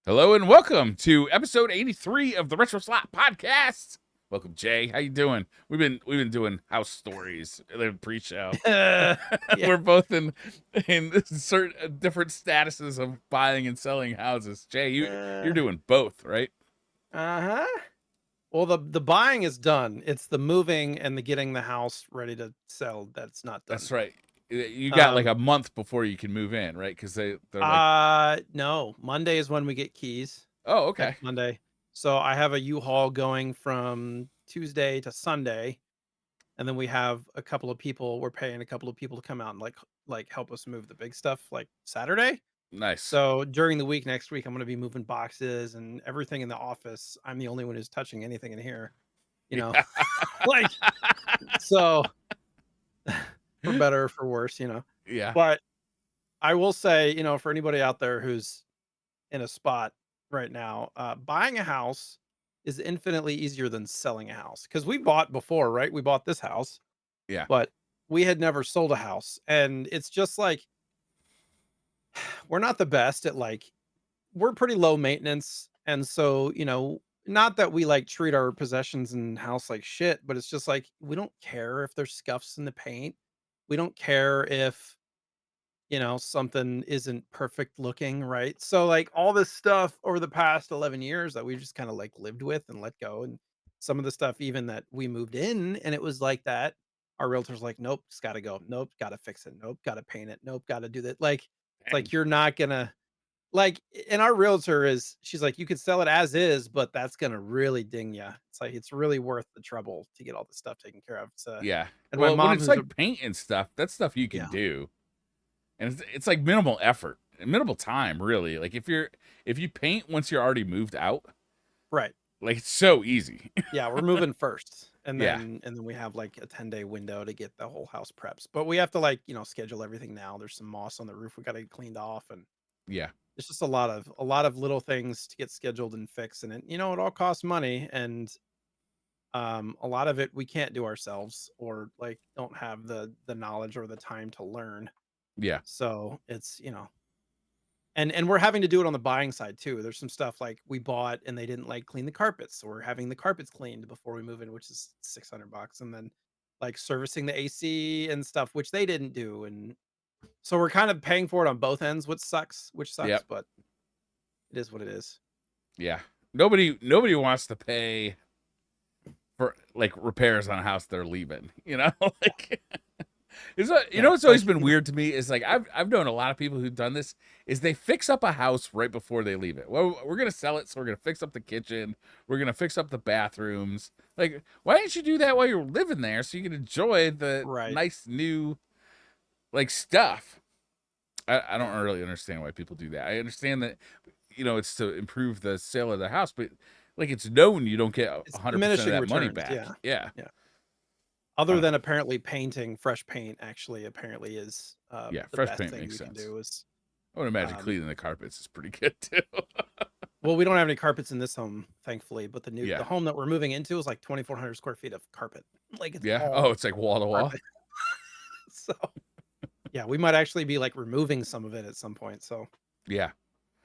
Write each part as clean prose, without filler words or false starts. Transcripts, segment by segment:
Hello and welcome to episode 83 of the RetroSlot podcast. Welcome, Jay. How you doing? We've been doing house stories in the pre-show. Yeah. We're both in certain different statuses of buying and selling houses. Jay, you're doing both, right? Uh-huh. Well, the buying is done. It's the moving and the getting the house ready to sell that's not done. That's right. You got like Um, a month before you can move in, right? Because they're like, no, Monday is when we get keys. oh, okay, Next Monday. So I have a U-Haul going from Tuesday to Sunday, and then we have a couple of people. We're paying a couple of people to come out and like help us move the big stuff like Saturday. nice. So during the week next week, I'm going to be moving boxes and everything in the office. I'm the only one who's touching anything in here, you know. Yeah, Like, so for better or for worse, yeah, But I will say, for anybody out there who's in a spot right now, buying a house is infinitely easier than selling a house because we bought before, right? We bought this house, yeah. but we had never sold a house. And it's just like, we're not the best at we're pretty low maintenance. And so, not that we like treat our possessions and house like shit, but it's just like we don't care if there's scuffs in the paint. We don't care if, something isn't perfect looking, right? So like all this stuff over the past 11 years that we've just kind of like lived with and let go. And some of the stuff even that we moved in and it was like that. Our realtor's like, nope, it's gotta go. Nope, gotta fix it. Nope, gotta paint it. Nope, gotta do that. Like, it's Dang. like you're not gonna like, and our realtor she's like, "You could sell it as is, but that's gonna really ding you." It's like, it's really worth the trouble to get all this stuff taken care of, so Yeah. and my Well, when mom it's who's a like paint and stuff, that's stuff you can yeah, do. And it's like minimal effort and minimal time, really. Like if you paint once you're already moved out, right. like it's so easy. Yeah, we're moving first, and Yeah, then we have, like, a 10-day window to get the whole house preps, but we have to, like, schedule everything now. There's some moss on the roof we gotta get cleaned off, and yeah, it's just a lot of little things to get scheduled and fixed, and it all costs money, and a lot of it we can't do ourselves or like don't have the knowledge or the time to learn. yeah, So it's, and we're having to do it on the buying side too. There's some stuff like we bought and they didn't like clean the carpets. So we're having the carpets cleaned before we move in, which is $600. And then like servicing the AC and stuff, which they didn't do. And so we're kind of paying for it on both ends, which sucks, yep, but it is what it is. yeah. Nobody wants to pay for like repairs on a house they're leaving. Like Yeah. what's It's like, always been weird to me is like I've known a lot of people who've done this is they fix up a house right before they leave it. Well, we're gonna sell it, so we're gonna fix up the kitchen, we're gonna fix up the bathrooms. Like, why didn't you do that while you're living there so you can enjoy the right. nice new like stuff? I don't really understand why people do that. I understand that it's to improve the sale of the house, but like it's known you don't get It's 100% of diminishing that money returns. back. Yeah. Yeah, Yeah. I Other don't than know. apparently painting, fresh paint actually apparently is, Yeah, the fresh best paint thing makes you can sense. do is, I would imagine um cleaning the carpets is pretty good too. well, we don't have any carpets in this home, thankfully, but the Yeah, home that we're moving into is like 2,400 square feet of carpet. Like, it's yeah. all Oh, it's like wall to wall. carpet. So, yeah, we might actually be, like, removing some of it at some point, so Yeah,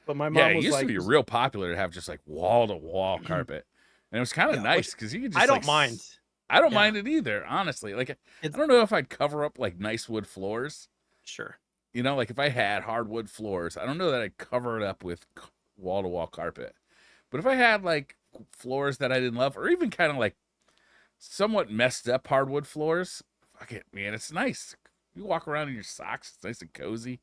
but my yeah. mom It was used to like, be just real popular to have just like wall to wall carpet, and it was kind of yeah, which nice because you could I just like. don't mind. I don't Yeah, mind it either, honestly. Like, I it's don't know if I'd cover up like nice wood floors. sure. Like if I had hardwood floors, I don't know that I'd cover it up with wall to wall carpet. But if I had like floors that I didn't love, or even kind of like somewhat messed up hardwood floors, fuck it, man, it's nice. You walk around in your socks, it's nice and cozy.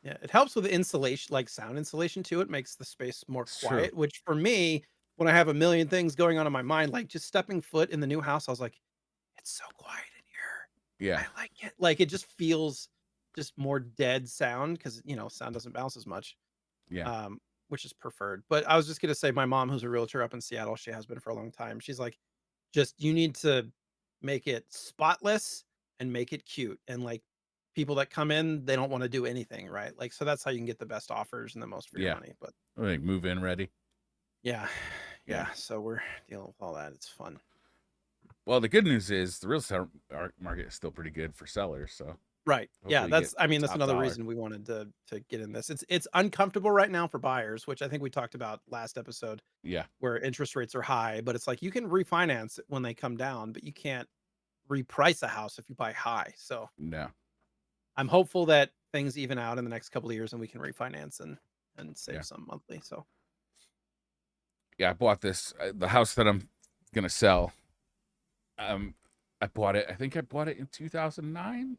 Yeah, it helps with the insulation, like sound insulation too. It makes the space more It's true. quiet, which for me, when I have a million things going on in my mind, like just stepping foot in the new house, I was like, it's so quiet in here. Yeah, I like it. Like it just feels just more dead sound because sound doesn't bounce as much. yeah, Um, which is preferred. But I was just gonna say my mom, who's a realtor up in Seattle, she has been for a long time. She's like, just you need to make it spotless and make it cute. And like people that come in, they don't want to do anything, right? Like, so that's how you can get the best offers and the most for your yeah. money. But Like move in ready. yeah, Yeah. yeah. So we're dealing with all that. It's fun. Well, the good news is the real estate market is still pretty good for sellers. So Right. Yeah, Hopefully you get I mean, that's top another dollar. reason we wanted to get in this. It's uncomfortable right now for buyers, which I think we talked about last episode, Yeah. where interest rates are high, but it's like you can refinance it when they come down, but you can't reprice a house if you buy high. So No. I'm hopeful that things even out in the next couple of years and we can refinance and Yeah. save some monthly. So Yeah. I bought this the house that I'm gonna sell. Um, I bought it. I think I bought it in 2009,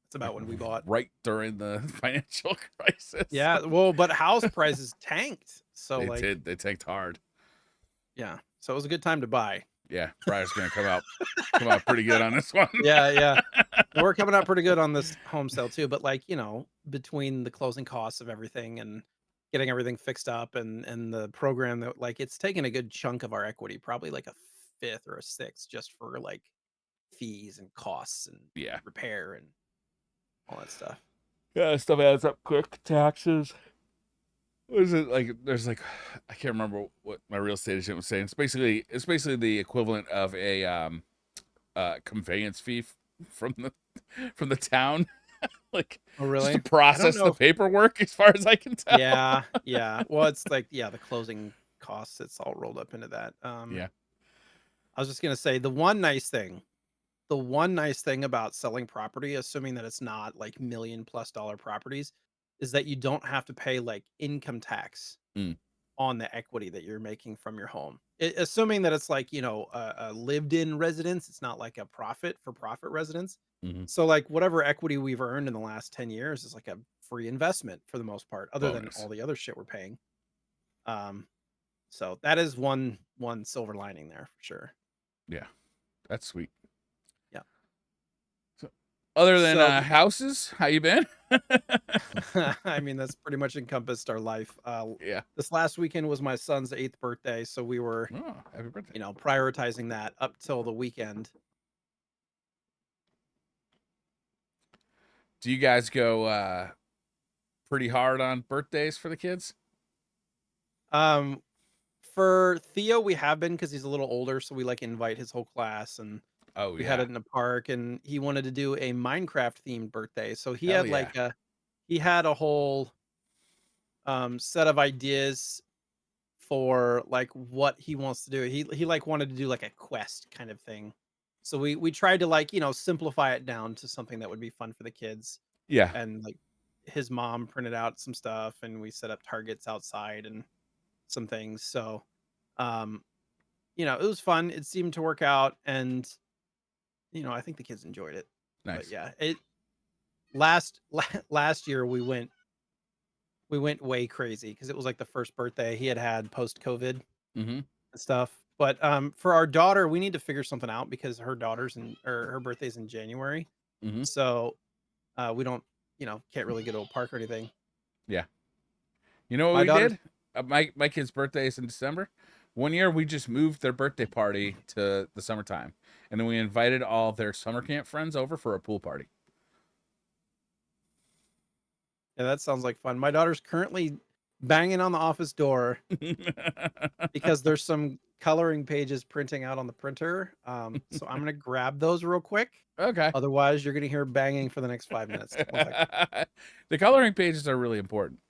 that's about when we bought. right during the financial crisis. Yeah, well, but house prices tanked. So They like, did. They tanked hard. yeah. So it was a good time to buy. Yeah. Briar's gonna come out pretty good on this one. Yeah, yeah. We're coming out pretty good on this home sale too, but like, between the closing costs of everything and getting everything fixed up and the program that like it's taken a good chunk of our equity, probably like a fifth or a sixth just for like fees and costs and Yeah. repair and all that stuff. Yeah. Stuff adds up quick. Taxes. What is it like? There's like, I can't remember what my real estate agent was saying. It's basically the equivalent of a conveyance fee from the town, like Oh, just to really? I don't process know the paperwork, as far as I can tell. Yeah, yeah. Well, it's like, yeah, the closing costs, it's all rolled up into that. Yeah. I was just gonna say the one nice thing about selling property, assuming that it's not like $1,000,000+ properties, is that you don't have to pay like income tax Mm. on the equity that you're making from your home. Assuming that it's like, a lived in residence, it's not like a for profit residence. Hmm. So like whatever equity we've earned in the last 10 years is like a free investment for the most part, other than Bonus. all the other shit we're paying. Um, so that is one silver lining there for sure. Yeah, that's sweet. Yeah. So, other than So houses, how you been? I mean, that's pretty much encompassed our life. Yeah. This last weekend was my son's 8th birthday, so we were, Oh, happy birthday. prioritizing that up till the weekend. Do you guys go pretty hard on birthdays for the kids? Um, for Theo, we have been because he's a little older, so we like invite his whole class, and Oh we had yeah. it in a park, and he wanted to do a Minecraft themed birthday, so Hell yeah. he had a whole set of ideas for like what he wants to do. He like wanted to do like a quest kind of thing. So we tried to like, simplify it down to something that would be fun for the kids. Yeah. And like his mom printed out some stuff and we set up targets outside and some things. So um, it was fun. It seemed to work out and I think the kids enjoyed it. But Nice. yeah, it last last year we went way crazy because it was like the first birthday he had post COVID Mm-hmm. and stuff. But for our daughter, we need to figure something out because her birthday's in January. Mm-hmm. So we don't, can't really go to a park or anything. Yeah. You know what My we daughter's did? My kid's birthday is in December. One year we just moved their birthday party to the summertime, and then we invited all their summer camp friends over for a pool party. Yeah, that sounds like fun. My daughter's currently banging on the office door because there's some coloring pages printing out on the printer. So I'm gonna grab those real quick. Okay. Otherwise, you're gonna hear banging for the next 5 minutes. One second. The coloring pages are really important.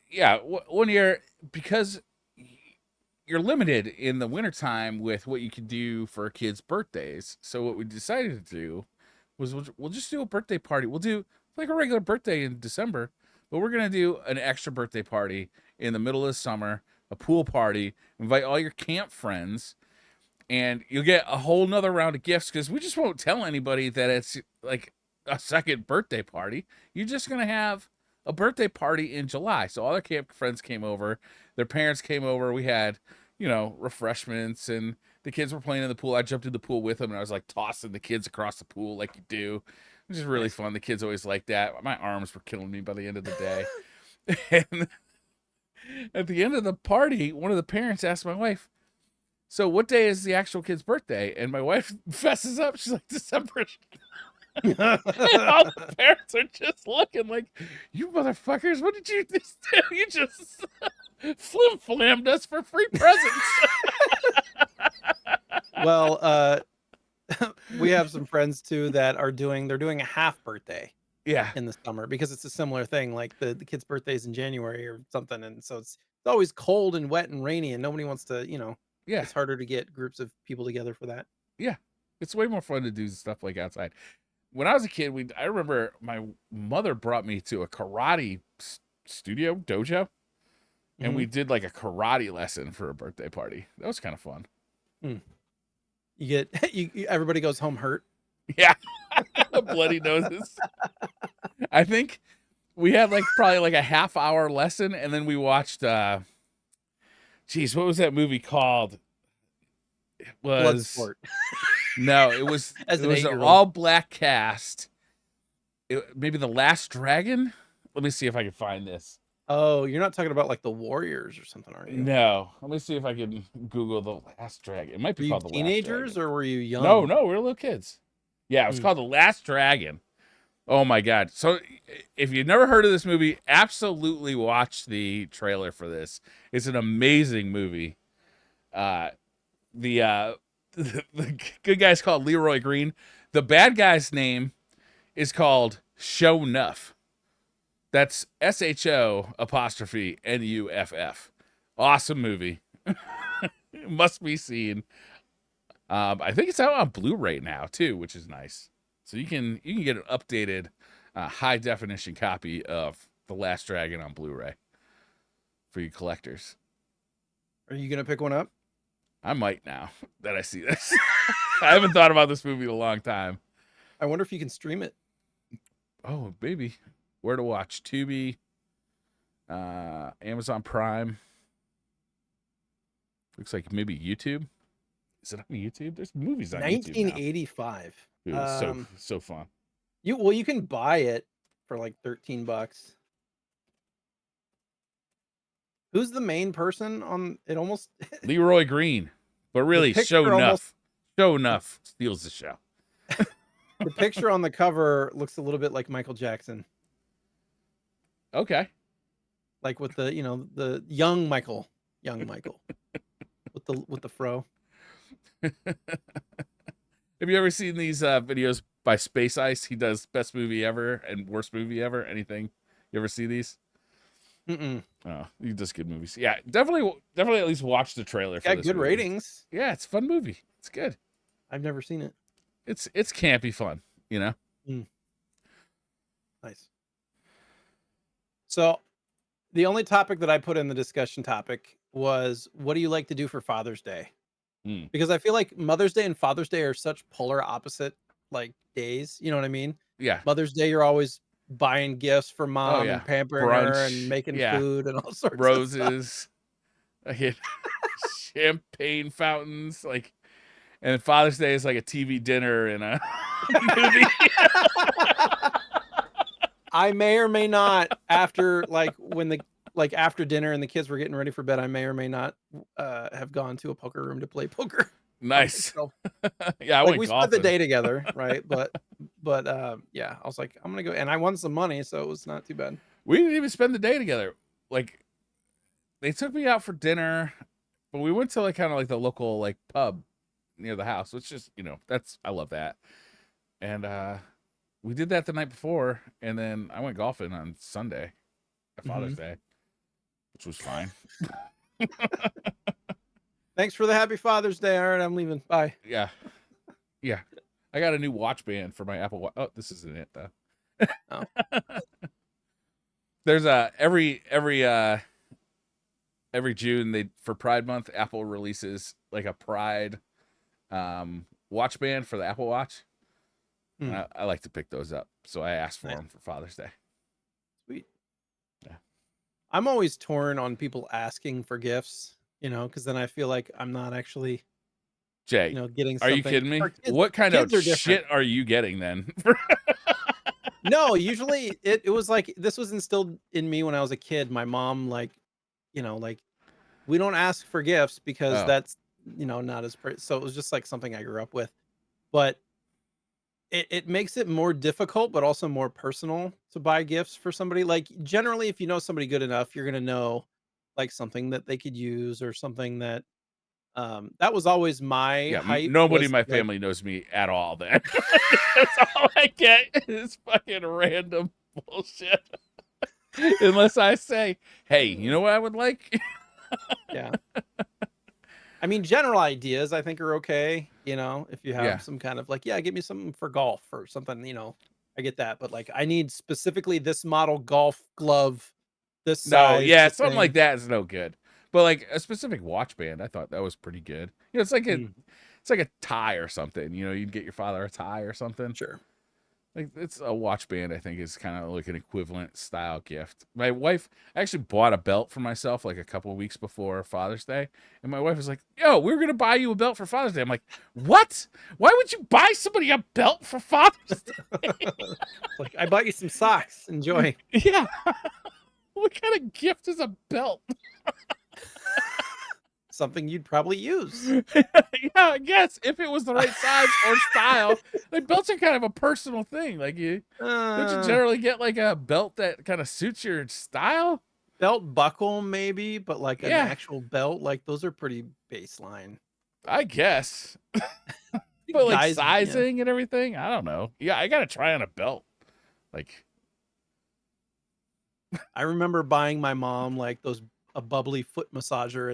Yeah, one year, because you're limited in the wintertime with what you can do for kids' birthdays. So what we decided to do was we'll just do a birthday party. We'll do like a regular birthday in December, but we're gonna do an extra birthday party in the middle of the summer, a pool party. Invite all your camp friends, and you'll get a whole nother round of gifts because we just won't tell anybody that it's like a second birthday party. You're just gonna have a birthday party in July. So all their camp friends came over, their parents came over. We had, refreshments, and the kids were playing in the pool. I jumped in the pool with them, and I was like tossing the kids across the pool like you do, which is really Nice. fun. The kids always like that. My arms were killing me by the end of the day. And at the end of the party, one of the parents asked my wife, "So what day is the actual kid's birthday?" And my wife fesses up. She's like, "December." And all the parents are just looking like, "You motherfuckers, what did you just do? You just flim-flammed us for free presents." Well, we have some friends too that they're doing a half birthday Yeah, in the summer because it's a similar thing. Like the kid's birthday's in January or something, and so it's always cold and wet and rainy, and nobody wants to, yeah, it's harder to get groups of people together for that. yeah. It's way more fun to do stuff like outside. When I was a kid, I remember my mother brought me to a karate studio dojo, and Hmm. we did like a karate lesson for a birthday party. That was kind of fun. Mm. You get everybody goes home hurt. Yeah, bloody noses. I think we had like probably like a half hour lesson, and then we watched. Geez, what was that movie called? It Blood was sport no, it was as it an was an 8-year-old. all black cast. Maybe The Last Dragon. Let me see if I can find this. Oh, you're not talking about like the Warriors or something, are you? No, let me see if I can Google The Last Dragon. It might be Were you called The Last teenagers Dragon. or were you No, young? no, we're little kids. Yeah, it was Mm. called The Last Dragon. Oh my god! So if you've never heard of this movie, absolutely watch the trailer for this. It's an amazing movie. Uh, the the good guy's called Leroy Green. The bad guy's name is called Show Nuff. That's SHO_NUFF. Awesome movie. Must be seen. I think it's out on Blu-ray now too, which is nice. So you can get an updated, high definition copy of The Last Dragon on Blu-ray for you collectors. Are you gonna pick one up? I might now that I see this. I haven't thought about this movie in a long time. I wonder if you can stream it. Oh, baby, where to watch? Tubi, Amazon Prime. Looks like maybe YouTube. Is it on YouTube? There's movies on YouTube now. 1985. Dude, it's so fun. You can buy it for like $13. Who's the main person on it? Almost Leroy Green, but the really, Show picture almost Nuff. Show Nuff steals the show. the picture on the cover looks a little bit like Michael Jackson, Okay. like with the young Michael with the fro. Have you ever seen these videos by Space Ice? He does best movie ever and worst movie ever. Anything? You ever see these? Mm-mm. Oh, he does good movies. Yeah, definitely at least watch the trailer for Got this good movie. ratings. Yeah, it's a fun movie. It's good. I've never seen it. It's campy fun, you know? Mm. Nice. So the only topic that I put in the discussion topic was, what do you like to do for Father's Day? Mm. Because I feel like Mother's Day and Father's Day are such polar opposite like days. You know what I mean? Yeah. Mother's Day, you're always buying gifts for Oh mom yeah. and pampering her and Brunch. making Yeah. food and all sorts of stuff. Roses. I hit champagne fountains. Like, and Father's Day is like a TV dinner and a movie. I may or may not, after after dinner and the kids were getting ready for bed, I may or may not have gone to a poker room to play poker by Nice. myself. Yeah, I Like, went we spent the golfing. day together, right? But yeah, I was like, I'm gonna go, and I won some money, so it was not too bad. We didn't even spend the day together. Like, they took me out for dinner, but we went to like kind of like the local like pub near the house, which is, I love that. And we did that the night before, and then I went golfing on Sunday, Father's Mhm. Day, which was fine. Thanks for the happy Father's Day. All right, I'm leaving. Bye. Yeah. Yeah. I got a new watch band for my Apple Watch. Oh, this isn't it though. Oh. There's every June, they for Pride Month, Apple releases like a Pride watch band for the Apple Watch. Hmm. I like to pick those up, so I asked for Nice. them for Father's Day. Sweet. Yeah. I'm always torn on people asking for gifts, because then I feel like I'm not actually, Jay, getting are you something. kidding me? Our What kind of kids are different. shit are you getting then? No, usually it was like, this was instilled in me when I was a kid. My mom, like, we don't ask for gifts because Oh, that's, not as so it was just like something I grew up with. But it makes it more difficult, but also more personal to buy gifts for somebody. Like, generally, if you know somebody good enough, you're gonna know like something that they could use or something that That was always my Yeah, hype, nobody in was my like, family knows me at all then. That's all I get is fucking random bullshit. Unless I say, hey, you know what I would like? yeah. I mean, general ideas I think are okay, if you Yeah. have some kind of like, yeah, get me something for golf or something, I get that. But like I need specifically this model golf glove, this No, size, yeah, this something like thing. that is no good. But like a specific watch band, I thought that was pretty good. Mm, it's like a tie or something. You'd get your father a tie or something. sure. Like it's a watch band, I think is kind of like an equivalent style gift. My wife I actually bought a belt for myself like a couple of weeks before Father's Day, and my wife was like, "Yo, we were gonna buy you a belt for Father's Day." I'm like, "What? Why would you buy somebody a belt for Father's Day?" It's like I bought you some socks. Enjoy. Yeah, what kind of gift is a belt? Something you'd probably use. Yeah, I guess if it was the right size or style, like belts are kind of a personal thing. Like you don't you Uh, generally get like a belt that kind of suits your style? Belt buckle maybe, but like an Yeah, actual belt, like those are pretty baseline. I guess. But like Guys, yeah. sizing and everything, I don't know. Yeah, I gotta try on a belt. Like, I remember buying my mom like those a bubbly foot massager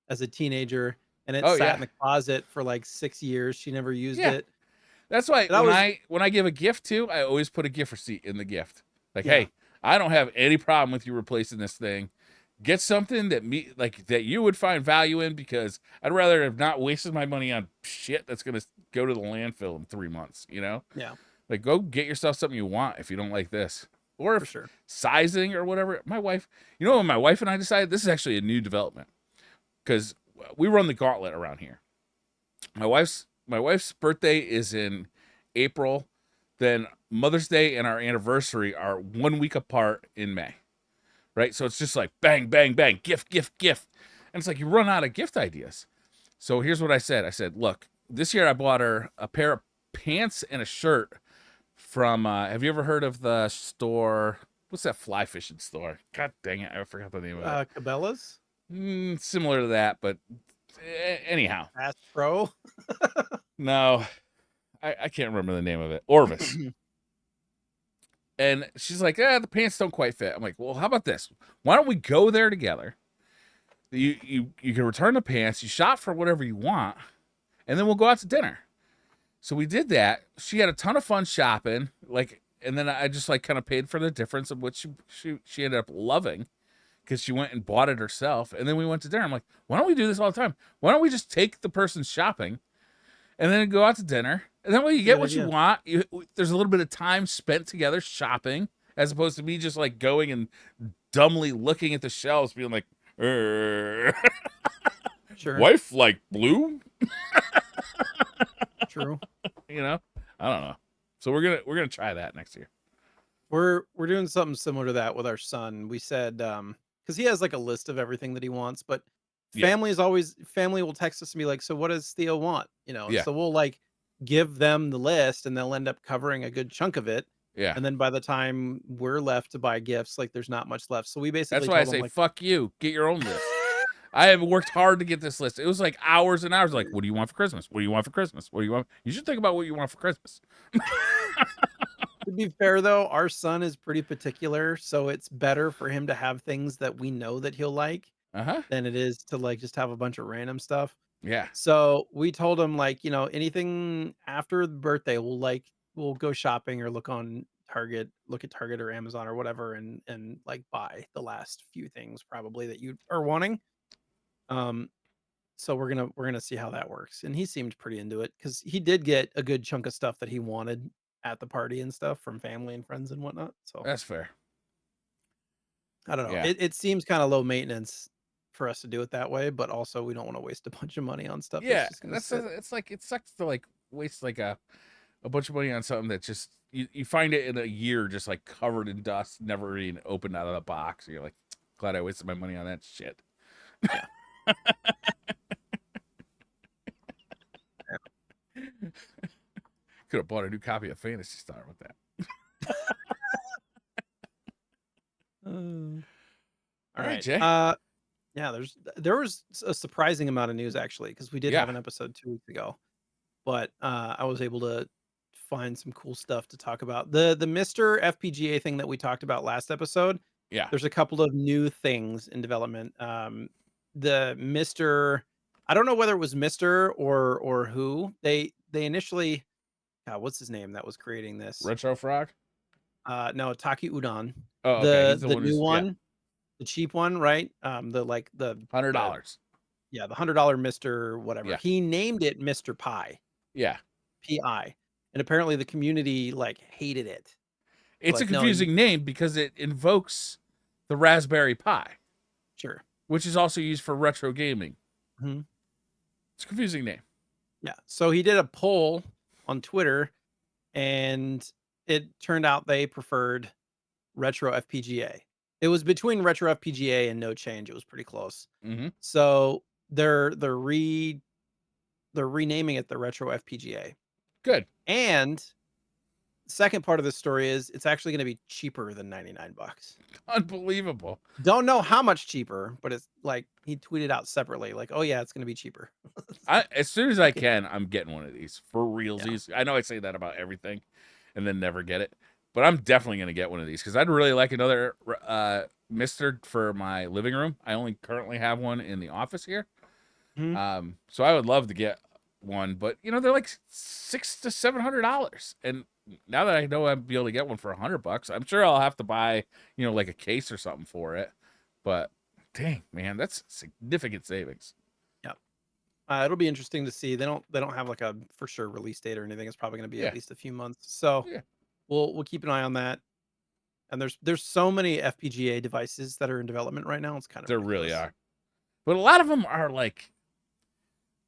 as a teenager, and it oh sat yeah, in the closet for like 6 years. She never used yeah. it. That's why And I was when I give a gift too, I always put a gift receipt in the gift. Like, yeah, hey, I don't have any problem with you replacing this thing. Get something that that you would find value in because I'd rather have not wasted my money on shit that's gonna go to the landfill in 3 months. yeah, Like, go get yourself something you want if you don't like this. Or for if sure. sizing or whatever. My wife, when my wife and I decided this is actually a new development because we run the gauntlet around here. My wife's birthday is in April. Then Mother's Day and our anniversary are 1 week apart in May. Right? So it's just like bang, bang, bang, gift, gift, gift. And it's like you run out of gift ideas. So here's what I said. I said, look, this year I bought her a pair of pants and a shirt from have you ever heard of the store? What's that fly fishing store? God dang it, I forgot the name of it. Cabela's Similar to that, but anyhow, Bass Pro. no, I can't remember the name of it. Orvis. And she's like, the pants don't quite fit. I'm like, well, how about this? Why don't we go there together? You can return the pants, you shop for whatever you want, and then we'll go out to dinner. So we did that. She had a ton of fun shopping, and then I just like kind of paid for the difference of what she ended up loving because she went and bought it herself. And then we went to dinner. I'm like, why don't we do this all the time? Why don't we just take the person shopping and then go out to dinner? And that way you That's a get good what you idea. want. There's a little bit of time spent together shopping as opposed to me just like going and dumbly looking at the shelves, being like, Sure, wife like blue, true. you know? I don't know. So we're gonna try that next year. We're doing something similar to that with our son. We said because he has like a list of everything that he wants, but Yeah, family will text us and be like, "So what does Theo want?" And yeah, so we'll like give them the list, and they'll end up covering a good chunk of it. yeah. And then by the time we're left to buy gifts, like there's not much left. So we That's basically why I told them say like, fuck you. Get your own list. I have worked hard to get this list. It was like hours and hours. Like, what do you want for Christmas? What do you want for Christmas? What do you want? You should think about what you want for Christmas. to be fair though, our son is pretty particular, so it's better for him to have things that we know that he'll like Uh huh. than it is to like just have a bunch of random stuff. Yeah. So we told him like, anything after the birthday, we'll go shopping or look at Target or Amazon or whatever, and like buy the last few things probably that you are wanting. Um, so we're gonna see how that works. And he seemed pretty into it because he did get a good chunk of stuff that he wanted at the party and stuff from family and friends and whatnot. So That's fair. I don't know. Yeah. It seems kind of low maintenance for us to do it that way, but also we don't want to waste a bunch of money on stuff that's Yeah. just gonna That's sit. it's like it sucks to like waste like a bunch of money on something that just you find it in a year just like covered in dust, never even opened out of the box. You're like, glad I wasted my money on that shit. Yeah. Could have bought a new copy of Fantasy Star with that. Uh, all All right, right. Jay. Yeah, there was a surprising amount of news actually because we did have Yeah, an episode 2 weeks ago, but I was able to find some cool stuff to talk about. The Mister FPGA thing that we talked about last episode. yeah. There's a couple of new things in development. The Mister, I don't know whether it was Mister or who they initially. God, what's his name that was creating this? Retro Frog. No, Taki Udon. Oh, okay. The He's the the one new who's yeah, one, the cheap one, right? The like hundred the dollars. yeah, the $100 Mister whatever. Yeah, He named it Mister Pi, yeah. PI, and apparently the community like hated it. They're It's a like, no, you confusing name because it invokes the Raspberry Pi, sure. which is also used for retro gaming. Mhm. It's a confusing name. Yeah. So he did a poll on Twitter, and it turned out they preferred retro FPGA. It was between retro FPGA and no change. It was pretty close. Hmm. So they're renaming it the retro FPGA. Good. And second part of the story is it's actually going to be cheaper than 99 bucks. Unbelievable. Don't know how much cheaper, but it's like he tweeted out separately, like, "Oh yeah, it's going to be cheaper." It's like, As soon as I okay, can, I'm getting one of these for yeah, realsies. I know I say that about everything, and then never get it, but I'm definitely gonna get one of these because I'd really like another Mister for my living room. I only currently have one in the office here, mhm, so I would love to get one. But they're like $600 to $700, and now that I know I'd be able to get one for $100, I'm sure I'll have to buy like a case or something for it. But dang man, that's significant savings. yeah. It'll be interesting to see. They don't have like a for sure release date or anything. It's probably going to be at Yeah, least a few months. So yeah, we'll keep an eye on that. And there's so many FPGA devices that are in development right now. It's kind of there really ridiculous. are. But a lot of them are like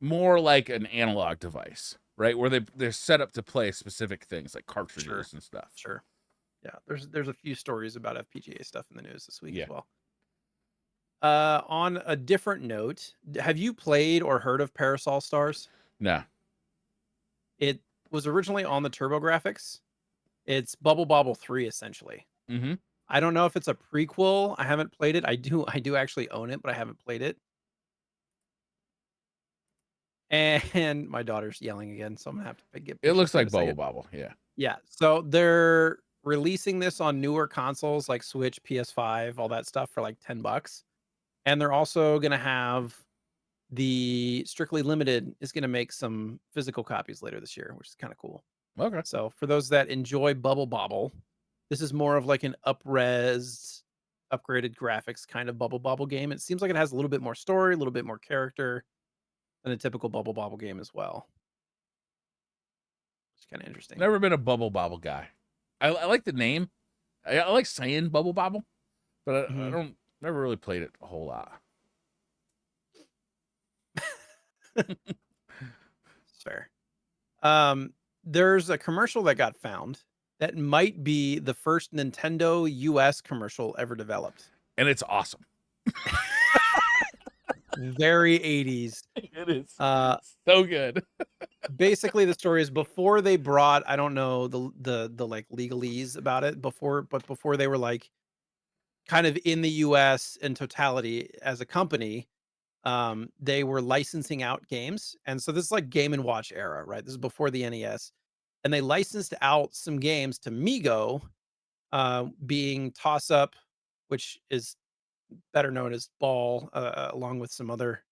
more like an analog device, right? Where they're set up to play specific things like Sure, cartridges and stuff. sure. Yeah, there's a few stories about FPGA stuff in the news this week Yeah. as well. On a different note, have you played or heard of Parasol Stars? No. It was originally on the TurboGrafx. It's Bubble Bobble 3 essentially. Mm-hmm. I don't know if it's a prequel. I haven't played it. I do actually own it, but I haven't played it. And my daughter's yelling again, so I'm gonna have to get It pushy looks for a like Bubble second. Bobble. Yeah. Yeah, so they're releasing this on newer consoles like Switch, PS5, all that stuff for like 10 bucks. And they're also gonna have the Strictly Limited is gonna make some physical copies later this year, which is kind of cool. Okay. So for those that enjoy Bubble Bobble, this is more of like an up-res, upgraded graphics kind of Bubble Bobble game. It seems like it has a little bit more story, a little bit more character than a typical Bubble Bobble game as well. It's kind of interesting. Never been a Bubble Bobble guy. I like the name. I like saying Bubble Bobble, but I Mhm. don't never really played it a whole lot. It's fair. Um, there's a commercial that got found that might be the first Nintendo US commercial ever developed. And it's awesome. Very 80s. It is Uh, so good. basically the story is before they brought, I don't know the like legalese about it before they were like kind of in the US in totality as a company, they were licensing out games. And so this is like Game and Watch era, right? This is before the NES. And they licensed out some games to Migo, being Toss Up, which is better known as Ball, along with some other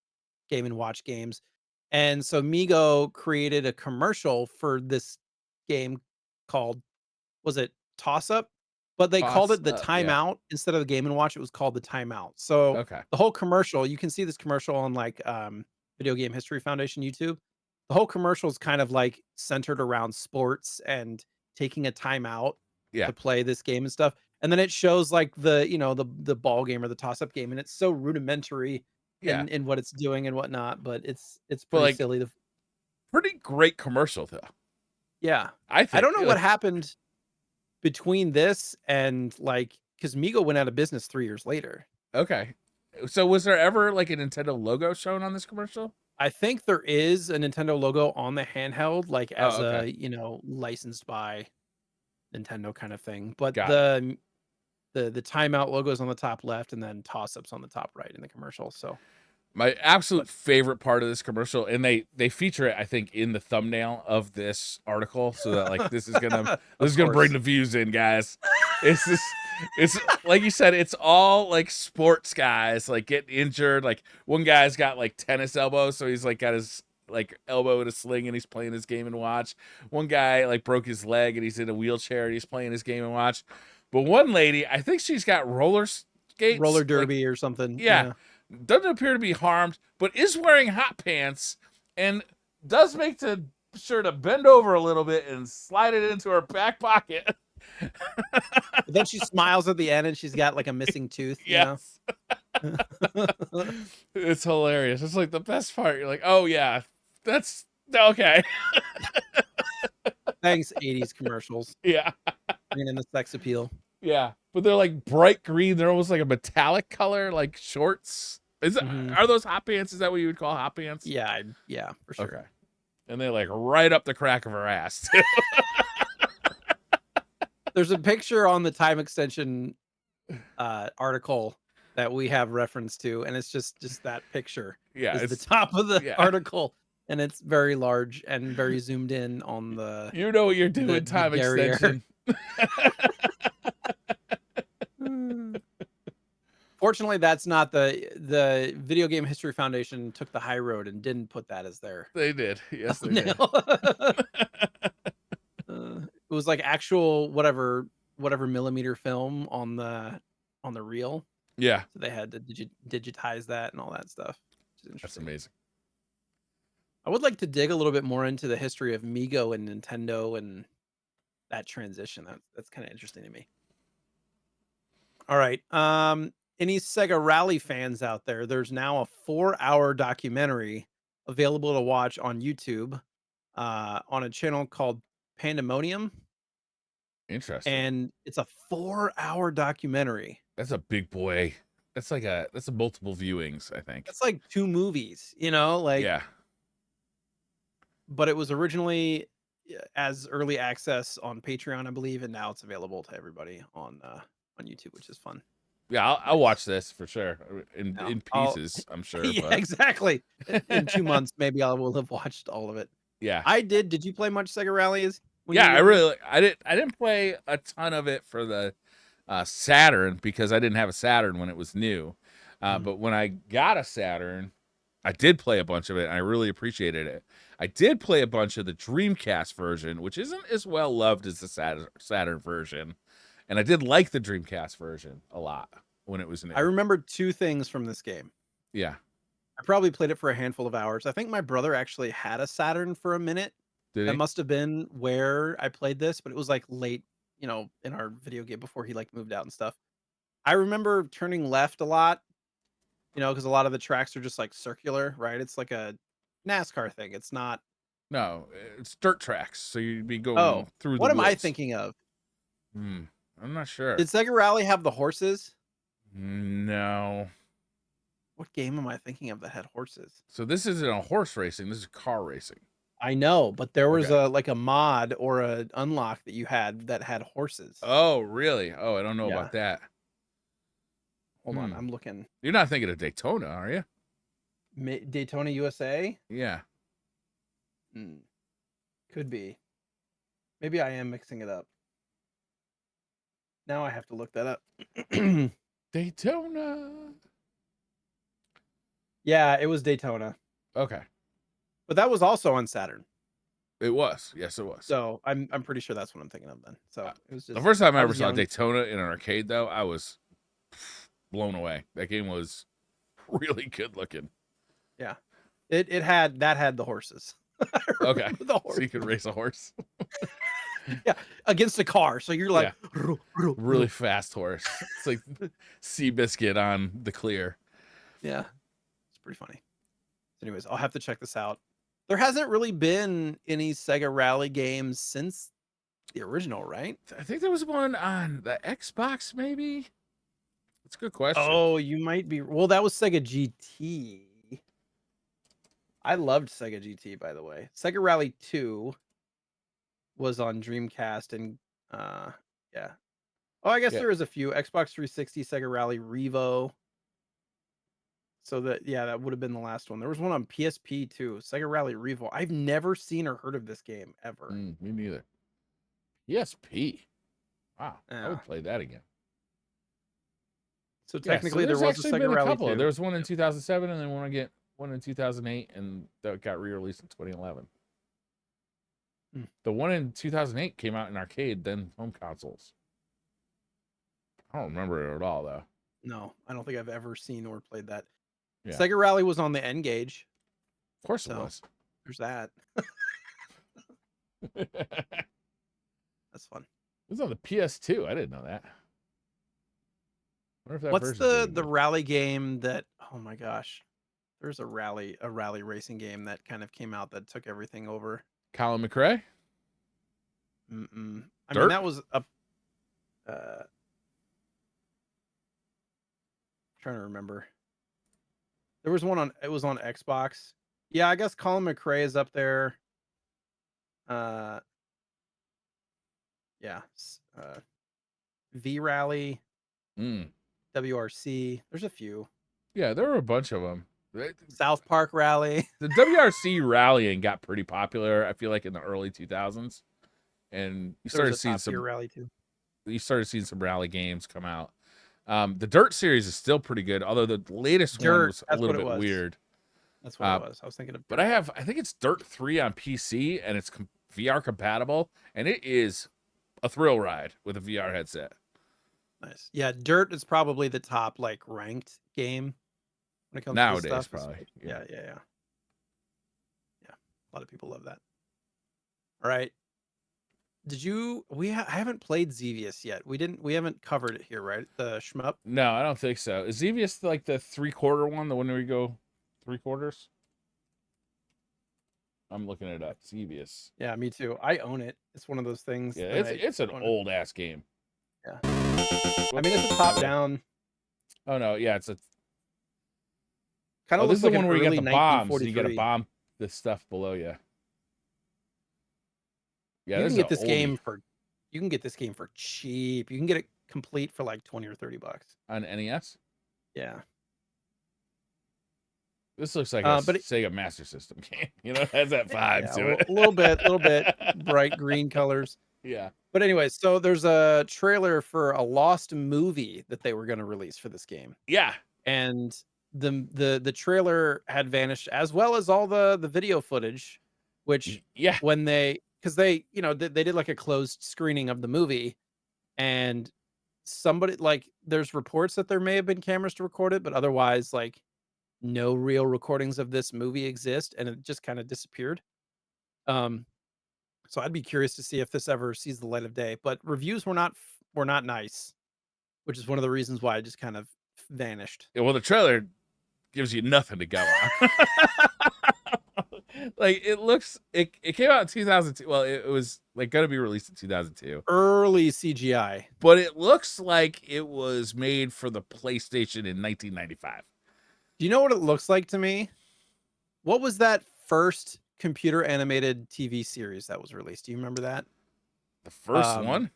Game and Watch games. And so Migo created a commercial for this game called, was it Toss Up? But they called Toss it the up. Yeah. Timeout instead of the Game and Watch. It was called the Timeout. So Okay. the whole commercial, you can see this commercial on like Video Game History Foundation YouTube. The whole commercial is kind of like centered around sports and taking a timeout Yeah. to play this game and stuff. And then it shows like the ball game or the toss up game, and it's so rudimentary Yeah. in what it's doing and whatnot, but it's But pretty like silly. pretty great commercial though. Yeah. I I think. don't know what happened between this and like because Migo went out of business 3 years later. Okay. So was there ever like a Nintendo logo shown on this commercial? I think there is a Nintendo logo on the handheld, like as Oh, okay. a licensed by Nintendo kind of thing. But Got it. the timeout logos on the top left, and then toss-ups on the top right in the commercial, so My but absolute favorite part of this commercial, and they feature it, I think, in the thumbnail of this article, so that like this is of gonna bring course. the views in, guys. It's this, it's like you said, it's all like sports guys like getting injured. Like one guy's got like tennis elbows, so he's like got his like elbow in a sling and he's playing his Game and Watch. One guy like broke his leg and he's in a wheelchair and he's playing his Game and Watch. But one lady, I think she's got roller skates, Roller like derby or something, yeah, yeah. doesn't appear to be harmed, but is wearing hot pants and does make sure to bend over a little bit and slide it into her back pocket. But then she smiles at the end, and she's got, like, a missing tooth, you know? Yes. It's hilarious. It's like the best part. You're like, oh yeah, that's okay. Thanks, 80s commercials, Yeah. bringing in the sex appeal. Yeah. But they're like bright green. They're almost like a metallic color, like shorts. Mhm. Are those hot pants? Is that what you would call hot pants? Yeah, yeah, for sure. Okay. And they like right up the crack of her ass. Too. There's a picture on the time extension, article that we have reference to, and it's just that picture Yeah, is the it's top of the yeah. article, and it's very large and very zoomed in on You know what you're the doing, time derriere. extension. Fortunately, that's not the Video Game History Foundation took the high road and didn't put that as their They did. Yes, they did. thumbnail. It was like actual whatever millimeter film on the reel. Yeah, So they had to digitize that and all that stuff, which is that's interesting. amazing. I would like to dig a little bit more into the history of Mego and Nintendo and that transition. That's kind of interesting to me. All right. Any Sega Rally fans out there? There's now a 4-hour documentary available to watch on YouTube, on a channel called Pandemonium, Interesting. and it's a 4-hour documentary. That's a big boy. That's a multiple viewings, I think. That's like 2 movies, like, Yeah. but it was originally as early access on Patreon, I believe, and now it's available to everybody on YouTube, which is fun. Yeah, I'll Nice. watch this for sure. In Now, in I'll pieces, I'm sure, yeah, but exactly. In 2 months, maybe I will have watched all of it. yeah. I did. Did you play much Sega Rallies when you Yeah, were younger? I didn't play a ton of it for the Saturn because I didn't have a Saturn when it was new. Mhm. But when I got a Saturn, I did play a bunch of it and I really appreciated it. I did play a bunch of the Dreamcast version, which isn't as well loved as the Saturn version. And I did like the Dreamcast version a lot when it was I new. remember 2 things from this game. Yeah. I probably played it for a handful of hours. I think my brother actually had a Saturn for a minute. Did That he? must have been where I played this, but it was, like, late, in our video game before he, like, moved out and stuff. I remember turning left a lot, because a lot of the tracks are just, like, circular, right? It's like a NASCAR thing. It's not. No, it's dirt tracks, so you'd be Oh, going through the what am I woods. thinking of? Hmm. I'm not sure. Did Sega Rally have the horses? No. What game am I thinking of that had horses? So this isn't a horse racing. This is car racing. I know, but there was Okay. a mod or a unlock that you had that had horses. Oh, really? Oh, I don't know Yeah. about that. Hold on, Hmm. I'm looking. You're not thinking of Daytona, are you? Daytona, USA? Yeah. Hmm, could be. Maybe I am mixing it up. Now I have to look that up. Daytona. Yeah, it was Daytona, Okay. but that was also on Saturn. It was. Yes, it was. So I'm pretty sure that's what I'm thinking of then. So it was The just first time I I ever was saw young. Daytona in an arcade, though, I was blown away. That game was really good looking. Yeah, it had the horses. I Okay. remember the So you could horses. race a horse. Yeah, against a car. So you're like, Yeah. Really fast horse. It's like Seabiscuit on the clear. yeah, it's pretty funny. So anyways, I'll have to check this out. There hasn't really been any Sega Rally games since the original, right? I think there was one on the Xbox, maybe. That's a good question. Oh, you might be. Well, that was Sega GT. I loved Sega GT, by the way. Sega Rally 2 was on Dreamcast and yeah. Oh, I guess Yeah. there is a few. Xbox 360, Sega Rally, Revo. So that would have been the last one. There was one on PSP too, Sega Rally Revo. I've never seen or heard of this game ever. Me neither. ESP. Wow, I Yeah. would play that again. So Yeah, so technically there there's was a actually Sega been a Rally couple. too. There was one in 2007, and then one in 2008, and that got re-released in 2011. The one in 2008 came out in arcade, then home consoles. I don't remember it at all, though. No, I don't think I've ever seen or played that. Yeah, Sega Rally was on the N gauge, of course it so was. there's that. It That's fun. was on the PS2. I didn't know that. I wonder if that What's version's any the good. rally game that, oh my gosh. There's a rally racing game that kind of came out that took everything over. Colin McRae? Mm-mm. I mean, Dirt? that was a trying to remember. There was one it was on Xbox. Yeah, I guess Colin McRae is up there. Uh yeah. V Rally, Mm. WRC. There's a few. Yeah, there were a bunch of them. South Park Rally. The WRC rallying got pretty popular, I feel like, in the early 2000s. And There was a Top Gear Rally too. you started seeing some rally games come out. The Dirt series is still pretty good, although the latest one Dirt, was a that's little what it bit was. weird. That's what it was. I was thinking of But Dirt. I think it's Dirt 3 on PC, and it's VR compatible, and it is a thrill ride with a VR headset. Nice. Yeah, Dirt is probably the top like ranked game when it comes to this Nowadays, stuff. probably. Yeah. Yeah. A lot of people love that. All right. Did you I haven't played Xevious yet. We haven't covered it here, right? The shmup. No, I don't think so. Is Xevious like the 3/4 one, the one where we go 3/4? I'm looking it up. Xevious. Yeah, me too. I own it. It's one of those things. Yeah, that it's an wanna- old ass game. Yeah. I mean, it's a top down. Oh no, yeah, it's a. Kind Oh, of this is looks the like one an where you got early the bombs. So you got to 1943. bomb the stuff below you. Yeah, You this can is get this oldie. game for cheap. You can get it complete for like 20 or 30 bucks. On NES. Yeah. This looks like a but Sega Master System game. You know, it has that vibe yeah, to it. a little bit bright green colors. Yeah. But anyway, so there's a trailer for a lost movie that they were going to release for this game. Yeah. And the trailer had vanished, as well as all the video footage, which Yeah. when because they did like a closed screening of the movie, and somebody like there's reports that there may have been cameras to record it, but otherwise like no real recordings of this movie exist, and it just kind of disappeared. So I'd be curious to see if this ever sees the light of day, but reviews were not nice, which is one of the reasons why I just kind of vanished. Well, the trailer gives you nothing to go on. Like it came out in 2002. Well, it was like going to be released in 2002. Early CGI. But it looks like it was made for the PlayStation in 1995. Do you know what it looks like to me? What was that first computer animated TV series that was released? Do you remember that? The first one?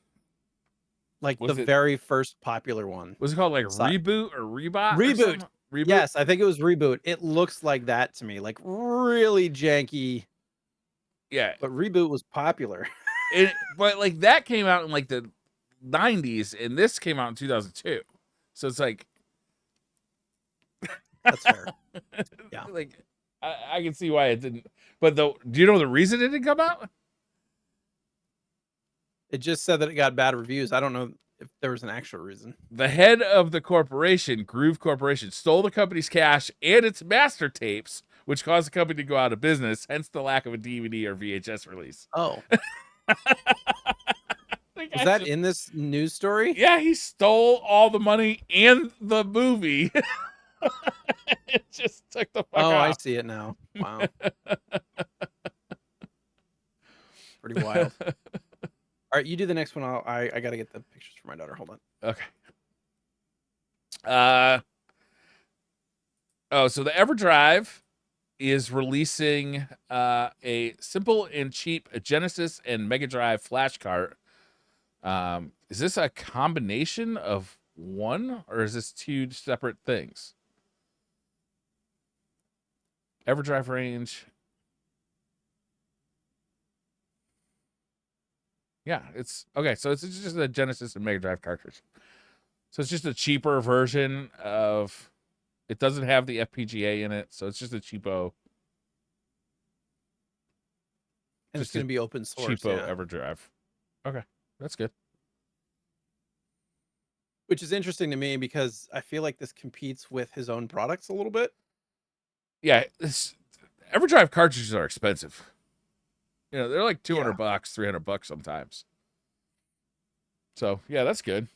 Like Was the it- very first popular one. Was it called like Reboot or Rebot? or Reboot. something? Reboot? Yes, I think it was Reboot. It looks like that to me, like really janky. Yeah. But Reboot was popular. But like that came out in like the 90s, and this came out in 2002. So it's like That's fair. Yeah. Like I can see why it didn't. But do you know the reason it didn't come out? It just said that it got bad reviews. I don't know if there was an actual reason. The head of the corporation, Groove Corporation, stole the company's cash and its master tapes, which caused the company to go out of business, hence the lack of a DVD or VHS release. Oh. Was that in this news story? Yeah, he stole all the money and the movie. It just took the fuck off. I see it now. Wow. Pretty wild. All right, you do the next one. I got to get the pictures for my daughter. Hold on. Okay. So the EverDrive is releasing a simple and cheap Genesis and Mega Drive flash cart Is this a combination of one, or is this two separate things? EverDrive range. Yeah, it's okay. So it's just a Genesis and Mega Drive cartridge. So it's just a cheaper version of. It doesn't have the FPGA in it, so it's just a cheapo. And it's Just going a to be open source, cheapo yeah. EverDrive. Okay, that's good. Which is interesting to me because I feel like this competes with his own products a little bit. Yeah, EverDrive cartridges are expensive. They're like Yeah. $200, $300 sometimes. So yeah, that's good.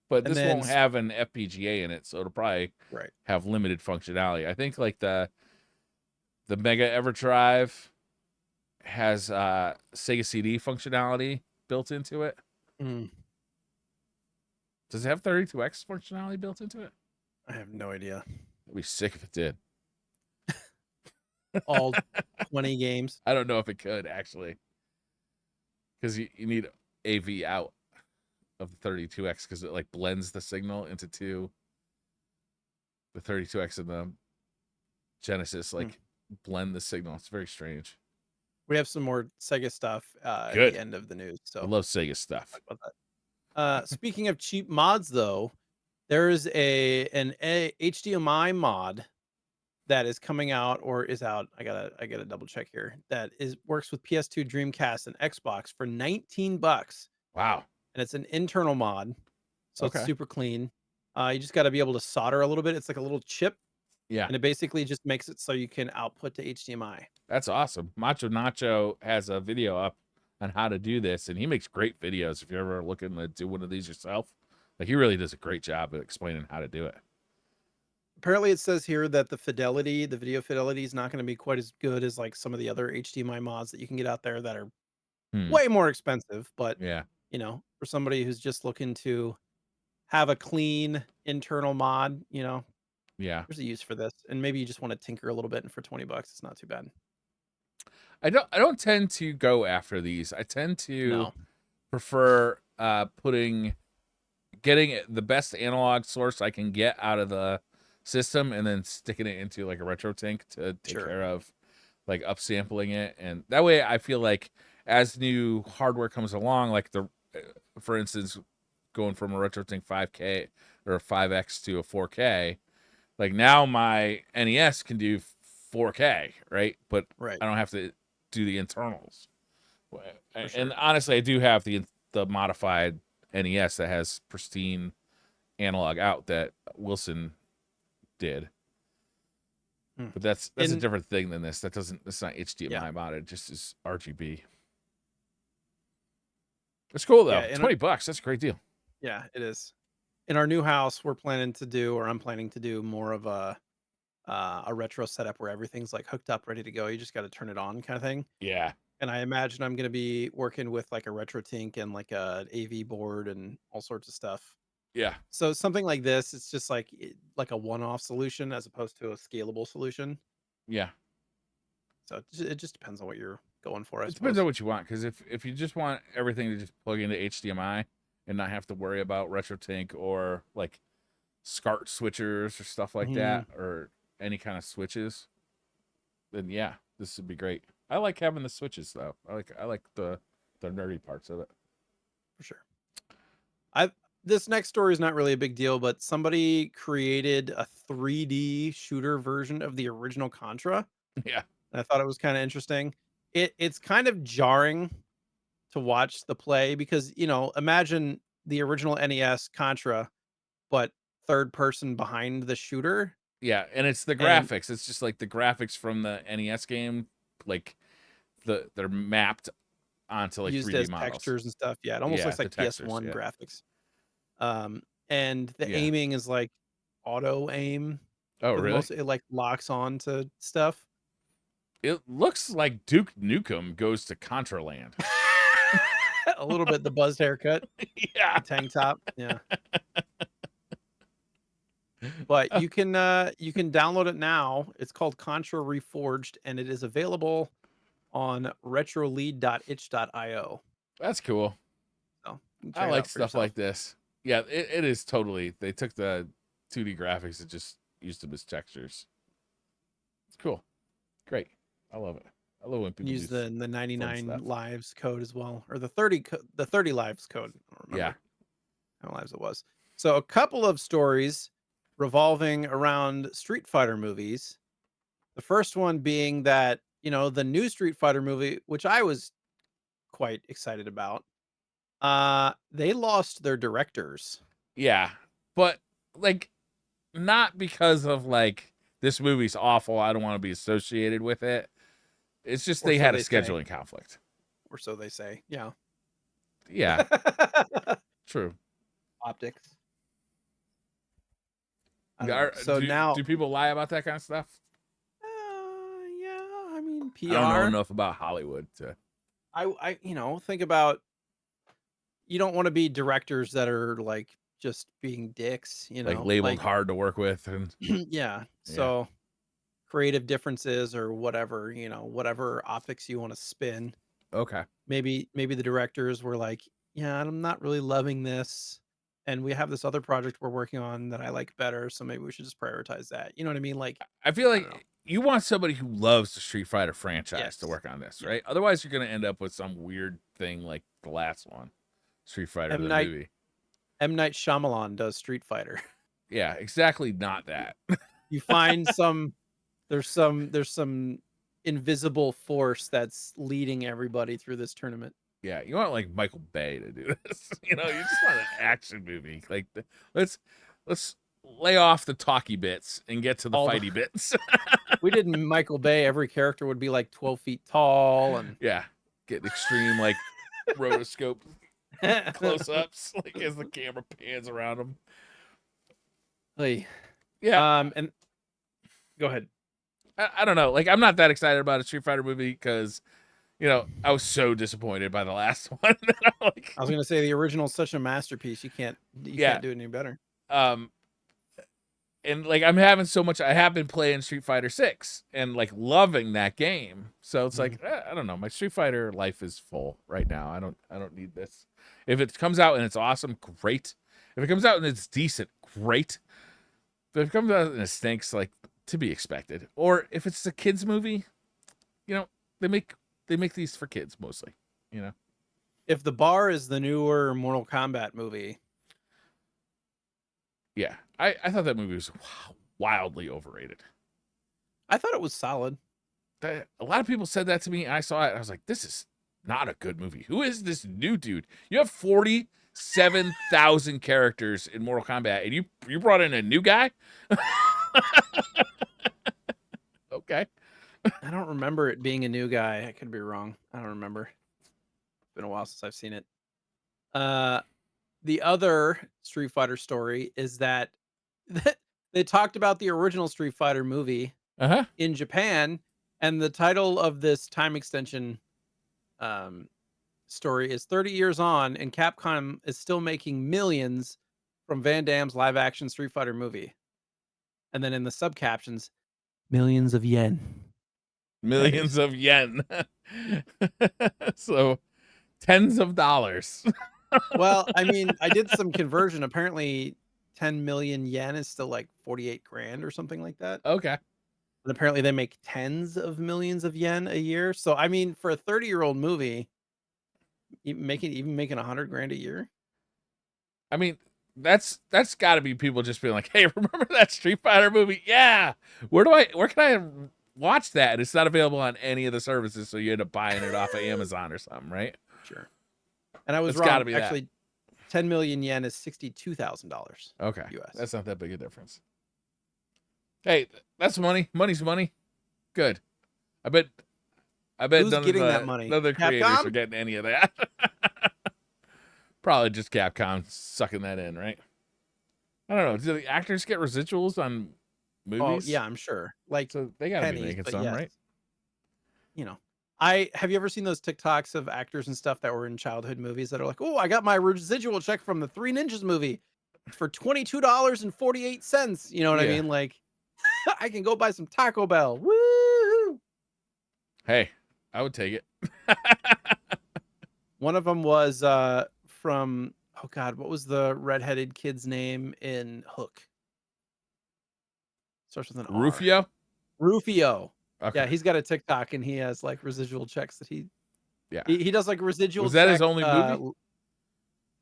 But And this then won't have an FPGA in it, so it'll probably right. have limited functionality. I think like the Mega EverDrive has Sega CD functionality built into it. Mm, Does it have 32X functionality built into it? I have no idea. I'd be sick if it did. All 20 games. I don't know if it could actually, because you need AV out of the 32X because it like blends the signal into two. The 32X and the Genesis Mm. like blend the signal. It's very strange. We have some more Sega stuff at the Good. end of the news. I So love Sega stuff. talk about that. Speaking of cheap mods, though, there is a HDMI mod that is coming out or is out. I gotta double check here. That is works with PS2, Dreamcast, and Xbox for $19, Wow. and it's an internal mod, so it's Okay. super clean. You just got to be able to solder a little bit. It's like a little chip, Yeah. and it basically just makes it so you can output to HDMI. That's awesome. Macho Nacho has a video up on how to do this, and he makes great videos. If you're ever looking to do one of these yourself, like he really does a great job of explaining how to do it. Apparently, it says here that the video fidelity is not going to be quite as good as like some of the other HDMI mods that you can get out there that are Hmm. way more expensive. But Yeah. for somebody who's just looking to have a clean internal mod, Yeah. there's a use for this. And maybe you just want to tinker a little bit, and for $20, it's not too bad. I don't tend to go after these. I tend to No, prefer getting the best analog source I can get out of the system and then sticking it into like a retro tank to take sure, care of like upsampling it, and that way I feel like as new hardware comes along, like for instance going from a retro tank 5K or a 5X to a 4K, like now my NES can do 4K, right? But right, I don't have to do the internals. for And sure. honestly, I do have the modified NES that has pristine analog out that Wilson did. Hmm. But that's a And different thing than this. That's not yeah, HDMI modded, just is RGB. It's cool yeah, though. $20. That's a great deal. yeah, it is. In our new house, I'm planning to do more of a retro setup where everything's like hooked up, ready to go. You just got to turn it on, kind of thing. Yeah. And I imagine I'm going to be working with like a RetroTink and like a AV board and all sorts of stuff. Yeah. So something like this, it's just like a one-off solution as opposed to a scalable solution. Yeah. So it just depends on what you're going for, I It depends on suppose. what you want, because if you just want everything to just plug into HDMI and not have to worry about RetroTink or like SCART switchers or stuff like Hmm. that, or any kind of switches, then yeah, this would be great. I like having the switches though. I like the nerdy parts of it. For sure. I This next story is not really a big deal, but somebody created a 3D shooter version of the original Contra. Yeah. And I thought it was kind of interesting. It's kind of jarring to watch the play because, imagine the original NES Contra, but third person behind the shooter Yeah, and it's the and graphics. It's just like the graphics from the NES game, like they're mapped onto like used 3D as models. textures and stuff. Yeah, it almost Yeah, looks the like textures. PS1 Yeah, graphics. And the yeah. aiming is like auto aim Oh, for the really? most. It like locks on to stuff. It looks like Duke Nukem goes to Contraland. A little bit the buzzed haircut, Yeah. the tank top. Yeah. But you can download it now. It's called Contra Reforged, and it is available on retrolead.itch.io. That's cool. I Check it like out for stuff yourself. like this. Yeah, it is totally. They took the 2D graphics and just used them as textures. It's cool. Great. I love it. I love when people do Use the fun 99 stuff. lives code as well, or the 30 lives code. I don't Yeah. remember how lives it was. So a couple of stories revolving around Street Fighter movies. The first one being that, the new Street Fighter movie, which I was quite excited about, they lost their directors. Yeah. But like not because of like this movie's awful, I don't want to be associated with it. It's just Or they so had a they say. scheduling conflict. Or so they say. Yeah. Yeah, true. Optics. I don't know. So Do now, people lie about that kind of stuff? yeah, I mean I don't know PR. enough about Hollywood to Think about, you don't want to be directors that are like just being dicks, like labeled like hard to work with and yeah. yeah. So creative differences or whatever, whatever optics you want to spin. Okay. Maybe the directors were like, yeah, I'm not really loving this. And we have this other project we're working on that I like better. So maybe we should just prioritize that. You know what I mean? Like, I feel I don't know. like you want somebody who loves the Street Fighter franchise to Yes. work on this, Yeah. right? Otherwise, you're going to end up with some weird thing like the last one, Street Fighter M. the Night movie. M. Night Shyamalan does Street Fighter. Yeah, exactly. Not that. You find there's some invisible force that's leading everybody through this tournament. Yeah, you want like Michael Bay to do this. You just want an action movie. Like, let's lay off the talky bits and get to the All the fighty bits. We did Michael Bay, every character would be like 12 feet tall and Yeah, get extreme like rotoscope close ups, like as the camera pans around them. Hey, Yeah, and go ahead. I don't know. Like, I'm not that excited about a Street Fighter movie because I was so disappointed by the last one. Like, I was gonna say the original is such a masterpiece. You can't yeah, do it any better. um, and like I'm having so much. I have been playing Street Fighter 6 and like loving that game. So it's like I don't know. My Street Fighter life is full right now. I don't need this. If it comes out and it's awesome, great. If it comes out and it's decent, great. But if it comes out and it stinks, like to be expected. Or if it's a kids movie, they make these for kids mostly. If the bar is the newer Mortal Kombat movie, Yeah, I thought that movie was wildly overrated. I thought it was solid. A lot of people said that to me. I saw it. I was like, this is not a good movie. Who is this new dude? You have 47,000 characters in Mortal Kombat, and you brought in a new guy. Okay. I don't remember it being a new guy. I could be wrong. I don't remember. It's been a while since I've seen it. The other Street Fighter story is that they talked about the original Street Fighter movie Uh-huh. in Japan, and the title of this time extension story is 30 years on, and Capcom is still making millions from Van Damme's live action Street Fighter movie. And then in the sub captions, millions of yen. Millions of yen. So tens of dollars. Well, I mean, I did some conversion. Apparently, 10 million yen is still like 48 grand or something like that. Okay. And apparently, they make tens of millions of yen a year. So, I mean, for a 30-year-old movie, even making 100 grand a year. I mean, that's got to be people just being like, "Hey, remember that Street Fighter movie? Yeah. Where can I watch that?" And it's not available on any of the services, so you end up buying it off of Amazon or something, right? Sure. And I was It's wrong. got to be Actually, 10 million yen is $62,000. that. Okay. US. That's not that big a difference. Hey, that's money. Money's money. Good. I bet Who's none getting of that money? none of the creators Capcom? are getting any of that. Probably just Capcom sucking that in, right? I don't know. Do the actors get residuals on Oh, movies? yeah, I'm sure. Like So they got to be pennies, making but some, yes. right? Have you ever seen those TikToks of actors and stuff that were in childhood movies that are like, "Oh, I got my residual check from the Three Ninjas movie for $22.48." You know what I Yeah. mean? Like, I can go buy some Taco Bell. Woo! Hey, I would take it. One of them was from, oh God, what was the redheaded kid's name in Hook? Starts with an R. Rufio. Rufio. Yeah, Okay. he's got a TikTok and he has like residual checks that Yeah. he does like residual Was that his check. only movie?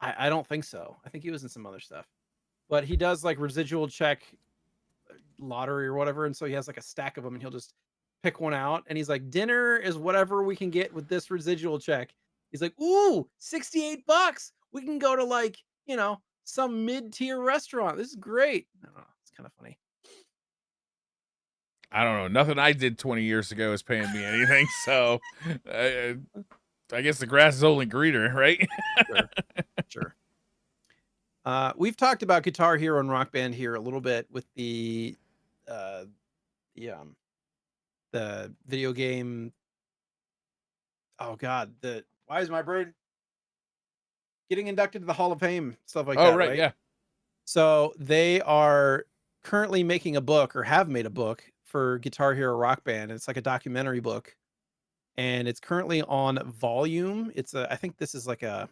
I don't think so. I think he was in some other stuff, but he does like residual check lottery or whatever, and so he has like a stack of them, and he'll just pick one out, and he's like, "Dinner is whatever we can get with this residual check." He's like, "Ooh, $68. We can go to like some mid tier restaurant. This is great." I don't know. It's kind of funny. I don't know. Nothing I did 20 years ago is paying me anything. So I guess the grass is only greener, right? Sure, sure. We've talked about Guitar Hero and Rock Band here a little bit with uh, the the video game. Oh God, the why is my brain getting inducted to the Hall of Fame, stuff like Oh, that, right. right? Yeah. So they are currently making a book or have made a book for Guitar Hero Rock Band. It's like a documentary book, and it's currently on volume. I think this is like an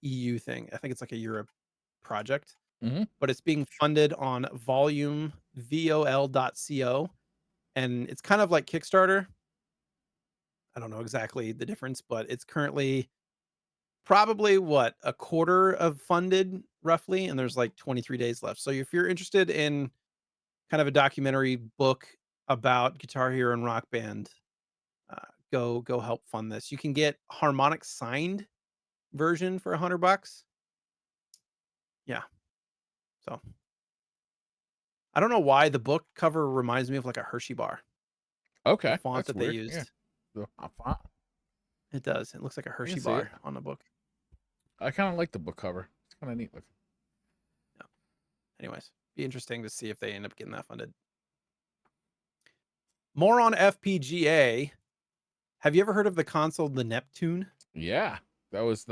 EU thing. I think it's like a Europe project, Hmm. but it's being funded on volume vol.co, and it's kind of like Kickstarter. I don't know exactly the difference, but it's currently probably what, a quarter of funded roughly, and there's like 23 days left. So if you're interested in kind of a documentary book about Guitar Hero and Rock Band, uh, go help fund this. You can get Harmonix signed version for $100. Yeah. So I don't know why the book cover reminds me of like a Hershey bar. The Okay. font That's that they weird. Yeah. used. I It does. It looks like a can Hershey see it. bar on the book. I kind of like the book cover. It's kind of neat looking. Yeah. Anyways, be interesting to see if they end up getting that funded. More on FPGA. Have you ever heard of the console, the Neptune? Yeah. That was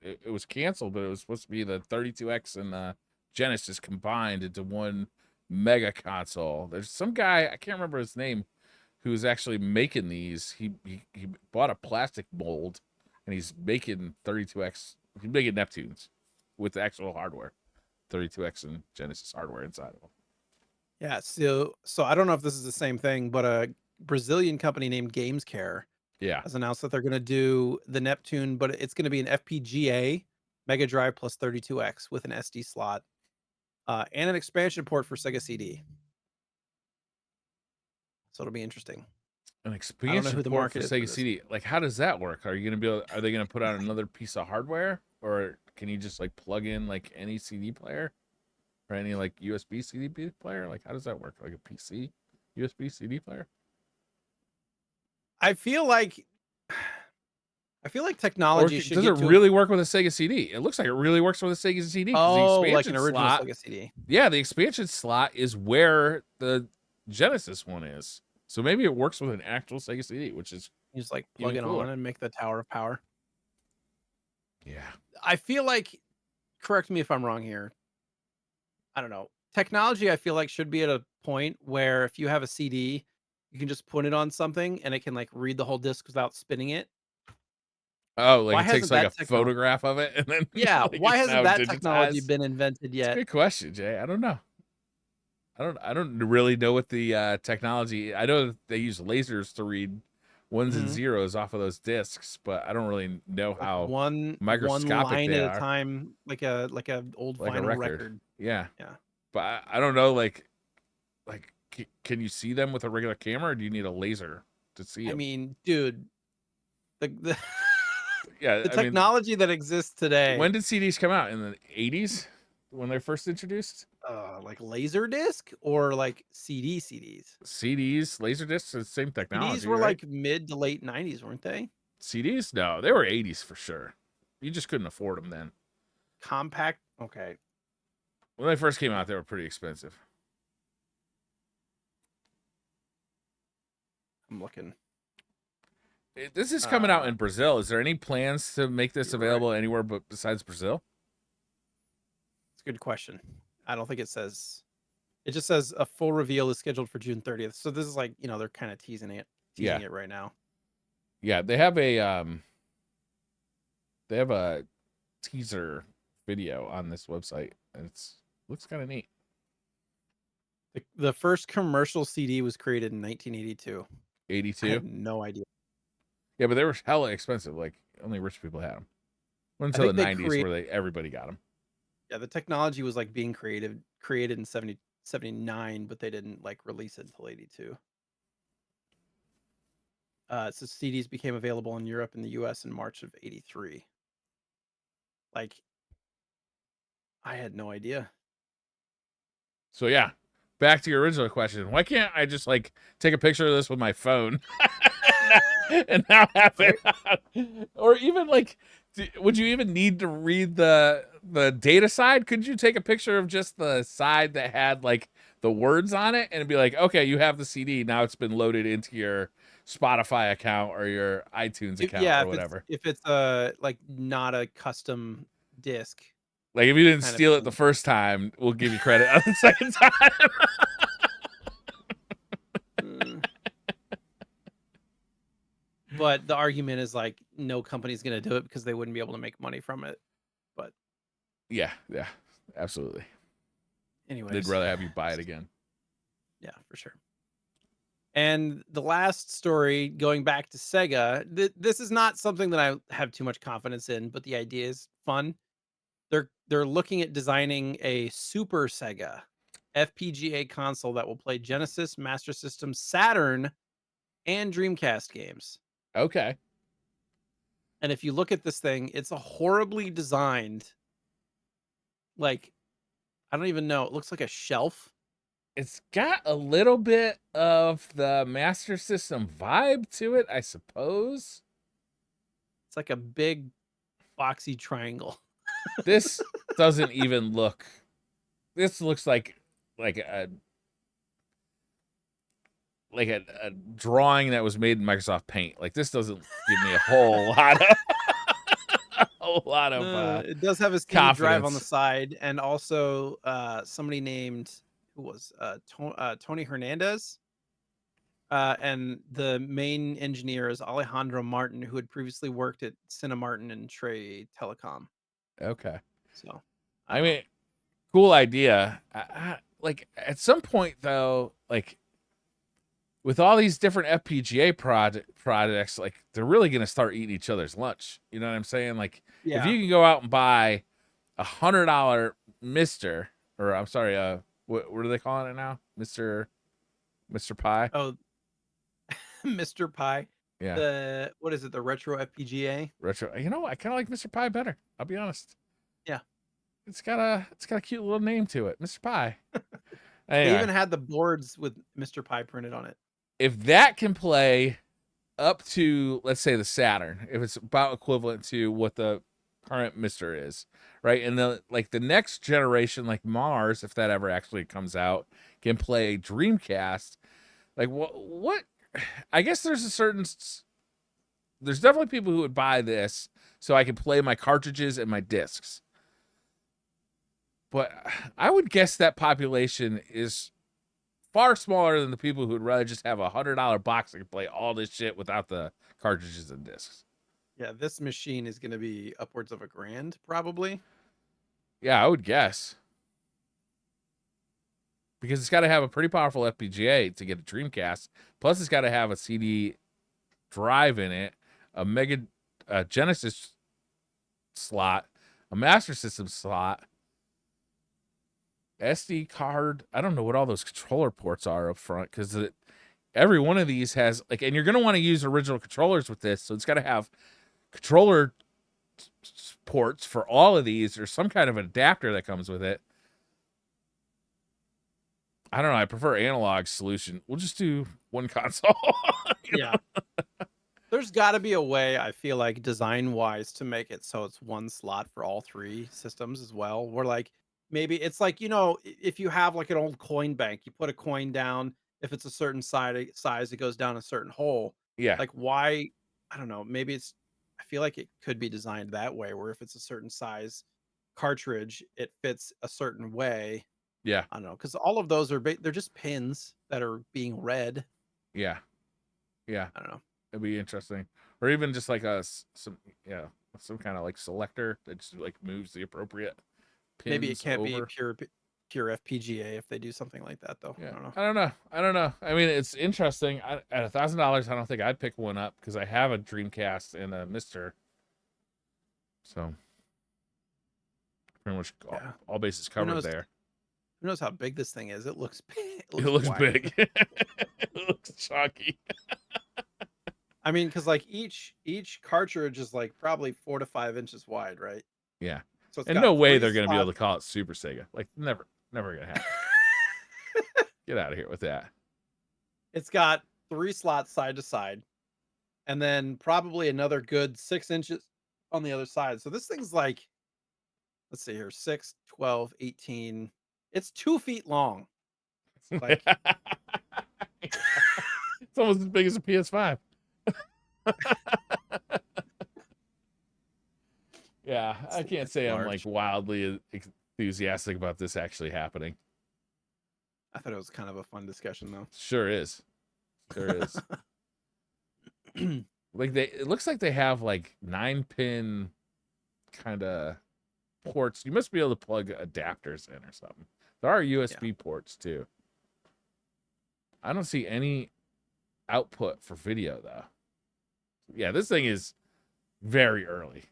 it was canceled, but it was supposed to be the 32X and the Genesis combined into one mega console. There's some guy, I can't remember his name, who's actually making these. He bought a plastic mold and he's making 32X. He's making Neptunes with the actual hardware, 32X and Genesis hardware inside of them. Yeah, so I don't know if this is the same thing, but a Brazilian company named GamesCare Yeah. has announced that they're going to do the Neptune, but it's going to be an FPGA Mega Drive plus 32X with an SD slot and an expansion port for Sega CD. So it'll be interesting. An I don't know expansion who the port for market is for Sega this. CD. Like, how does that work? Are you gonna be able? Are they gonna put out another piece of hardware, or can you just like plug in like any CD player or any like USB CD player? Like, how does that work? Like a PC USB CD player? I feel like Or technology should does it get to a really work with a Sega CD? It looks like it really works with a Sega CD because the like an expansion original slot, Sega CD. yeah, the expansion slot is where the Genesis one is. So maybe it works with an actual Sega CD, which is You just like plug even it on cooler. and make the tower of power. Yeah. I feel like, correct me if I'm wrong here. I don't know. Technology, I feel like, should be at a point where if you have a CD, you can just put it on something and it can like read the whole disc without spinning it. Oh, like Why it takes hasn't like a that technology? photograph of it and then Yeah, like why it's hasn't now that technology digitized. been invented It's a yet? good question, Jay. I don't know. I don't really know what the technology. I know that they use lasers to read ones and Mhm. zeros off of those discs, but I don't really know Like how one microscopic line they at a are, time, like a old like a vinyl record. record. Yeah, Yeah. but I don't know. Like, can you see them with a regular camera, or do you need a laser to see I them? mean, dude, the Yeah, the I mean, technology that exists today, when did CDs come out? In the 80s when they're first introduced? like laser disc or like CDs. CDs, laser discs, the same CDs technology, were right? like mid to late 90s, weren't they? CDs? No, they were 80s for sure. You just couldn't afford them then. Compact. Okay, When they first came out, they were pretty expensive. I'm looking. This is coming out Uh, in Brazil. Is there any plans to make this you're right. available anywhere but besides Brazil? It's a good question. I don't think it says. It just says a full reveal is scheduled for June 30th. So this is like, they're kind of Yeah, teasing it right now. yeah. They have a teaser video on this website. It's looks kind of neat. The first commercial CD was created in 1982. I 82. had no idea. Yeah, but they were hella expensive. Like only rich people had them. I Until the think they 90s, created. where everybody got them. Yeah, the technology was like being created in 79, but they didn't like release it until 82. So CDs became available in Europe and the US in March of 83. Like, I had no idea. So yeah, back to your original question. Why can't I just like take a picture of this with my phone and now have it? Right? Or even like, would you even need to read the data side? Could you take a picture of just the side that had like the words on it and be like, okay, you have the CD now. It's been loaded into your Spotify account or your iTunes account Yeah, or whatever. if it's like not a custom disc Like if you didn't kind of steal it the thing. first time, we'll give you credit on the second time. Mm. But the argument is like no company's going to do it because they wouldn't be able to make money from it. But Yeah, absolutely. They'd anyways, rather have you buy it again. yeah, for sure. And the last story, going back to Sega, this is not something that I have too much confidence in, but the idea is fun. They're looking at designing a Super Sega FPGA console that will play Genesis, Master System, Saturn, and Dreamcast games. Okay. And if you look at this thing, it's a horribly designed, like, I don't even know. It looks like a shelf. It's got a little bit of the Master System vibe to it, I suppose. It's like a big boxy triangle. This doesn't even look. This looks like a a drawing that was made in Microsoft Paint. Like this doesn't give me a whole lot of a whole lot of It does have a CD drive on the confidence. side, and also somebody named who was Tony Hernandez, and the main engineer is Alejandro Martin, who had previously worked at Cinemartin and Trey Telecom. Okay. So I I don't know. mean, cool idea. Like at some point though, like with all these different FPGA projects, like they're really gonna start eating each other's lunch. You know what I'm saying? Like if Yeah. you can go out and buy $100 Mister, or I'm sorry, what are they calling it now? Mister Pie. Oh, Mr. Pie. Yeah, The what is it? The retro FPGA. retro. You know, I kind of like Mister Pie better. I'll be honest. Yeah. It's got a cute little name to it, Mister Pie. They Anyway, even had the boards with Mr. Pie printed on it. if that can play up to, let's say, the Saturn, if it's about equivalent to what the current Mister is, right? And the next generation, like Mars, if that ever actually comes out, can play Dreamcast. Like what? I guess there's definitely people who would buy this so I can play my cartridges and my discs. But I would guess that population is far smaller than the people who would rather just have $100 box that can play all this shit without the cartridges and discs. Yeah, this machine is going to be upwards of $1,000 probably. Yeah, I would guess. Because it's got to have a pretty powerful FPGA to get a Dreamcast. Plus, it's got to have a CD drive in it, a Genesis slot, a Master System slot, SD card. I don't know what all those controller ports are up front because every one of these has like, and you're going to want to use original controllers with this. So it's got to have controller ports for all of these or some kind of adapter that comes with it. I don't know. I prefer analog solution. We'll just do one console. Yeah. There's got to be a way, I feel like, design wise, to make it so it's one slot for all three systems as well. Where like maybe it's like, if you have like an old coin bank, you put a coin down. If it's a certain size, it goes down a certain hole. Yeah, Like why? I don't know. Maybe it's. I feel like it could be designed that way, where if it's a certain size cartridge, it fits a certain way. yeah, I don't know, because all of those are they're just pins that are being read. yeah, yeah. I don't know. It'd be interesting, or even just like some, yeah. some kind of like selector that just like moves the appropriate Maybe it pins can't be over. pure FPGA if they do something like that, though. Yeah, I don't know. I don't know. I don't know. I mean, it's interesting. At $1,000, I don't think I'd pick one up because I have a Dreamcast and a Mister. So pretty much Yeah. all bases Who covered knows? there. Who knows how big this thing is? It looks it It looks looks wide. big. It looks chunky. I mean, because like each cartridge is like probably 4 to 5 inches wide, right? Yeah. So it's And no got way three they're going to be able slots. to call it Super Sega. Like, never going to happen. Get out of here with that. It's got 3 slots side to side, and then probably another good 6 inches on the other side. So this thing's like, let's see here, 6, 12, 18. It's 2 feet long. Like, It's almost as big as a PS5. Yeah, I can't it's say I'm like large. wildly enthusiastic about this actually happening. I thought it was kind of a fun discussion, though. Sure is. Sure is. Like it looks like they have like 9-pin kind of ports. You must be able to plug adapters in or something. There are USB ports too. I don't see any output for video though. Yeah, this thing is very early.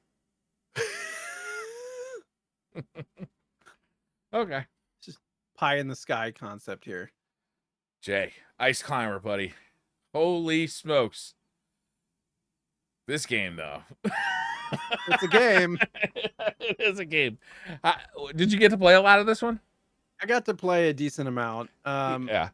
Okay. Just pie in the sky concept here. Jay, Ice Climber, buddy. Holy smokes. This game, though. It's a game. It is a game. Did you get to play a lot of this one? I got to play a decent amount. Yeah.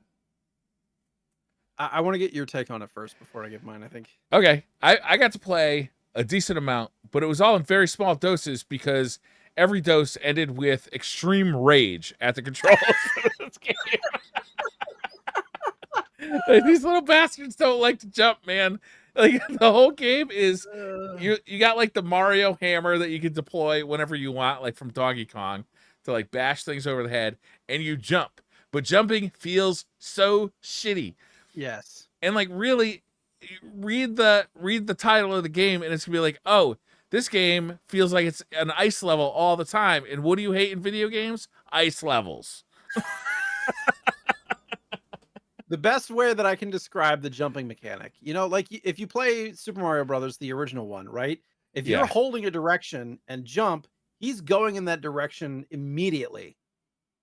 I want to get your take on it first before I give mine, I think. Okay. I got to play a decent amount, but it was all in very small doses because every dose ended with extreme rage at the controls of this game. Like, these little bastards don't like to jump, man. Like the whole game is you got like the Mario hammer that you can deploy whenever you want, like from Donkey Kong, to like bash things over the head, and you jump. But jumping feels so shitty. Yes. And like really read the title of the game and it's gonna be like, oh, this game feels like it's an ice level all the time. And what do you hate in video games? Ice levels. The best way that I can describe the jumping mechanic, like if you play Super Mario Brothers, the original one, right? If you're Yeah. holding a direction and jump, he's going in that direction immediately.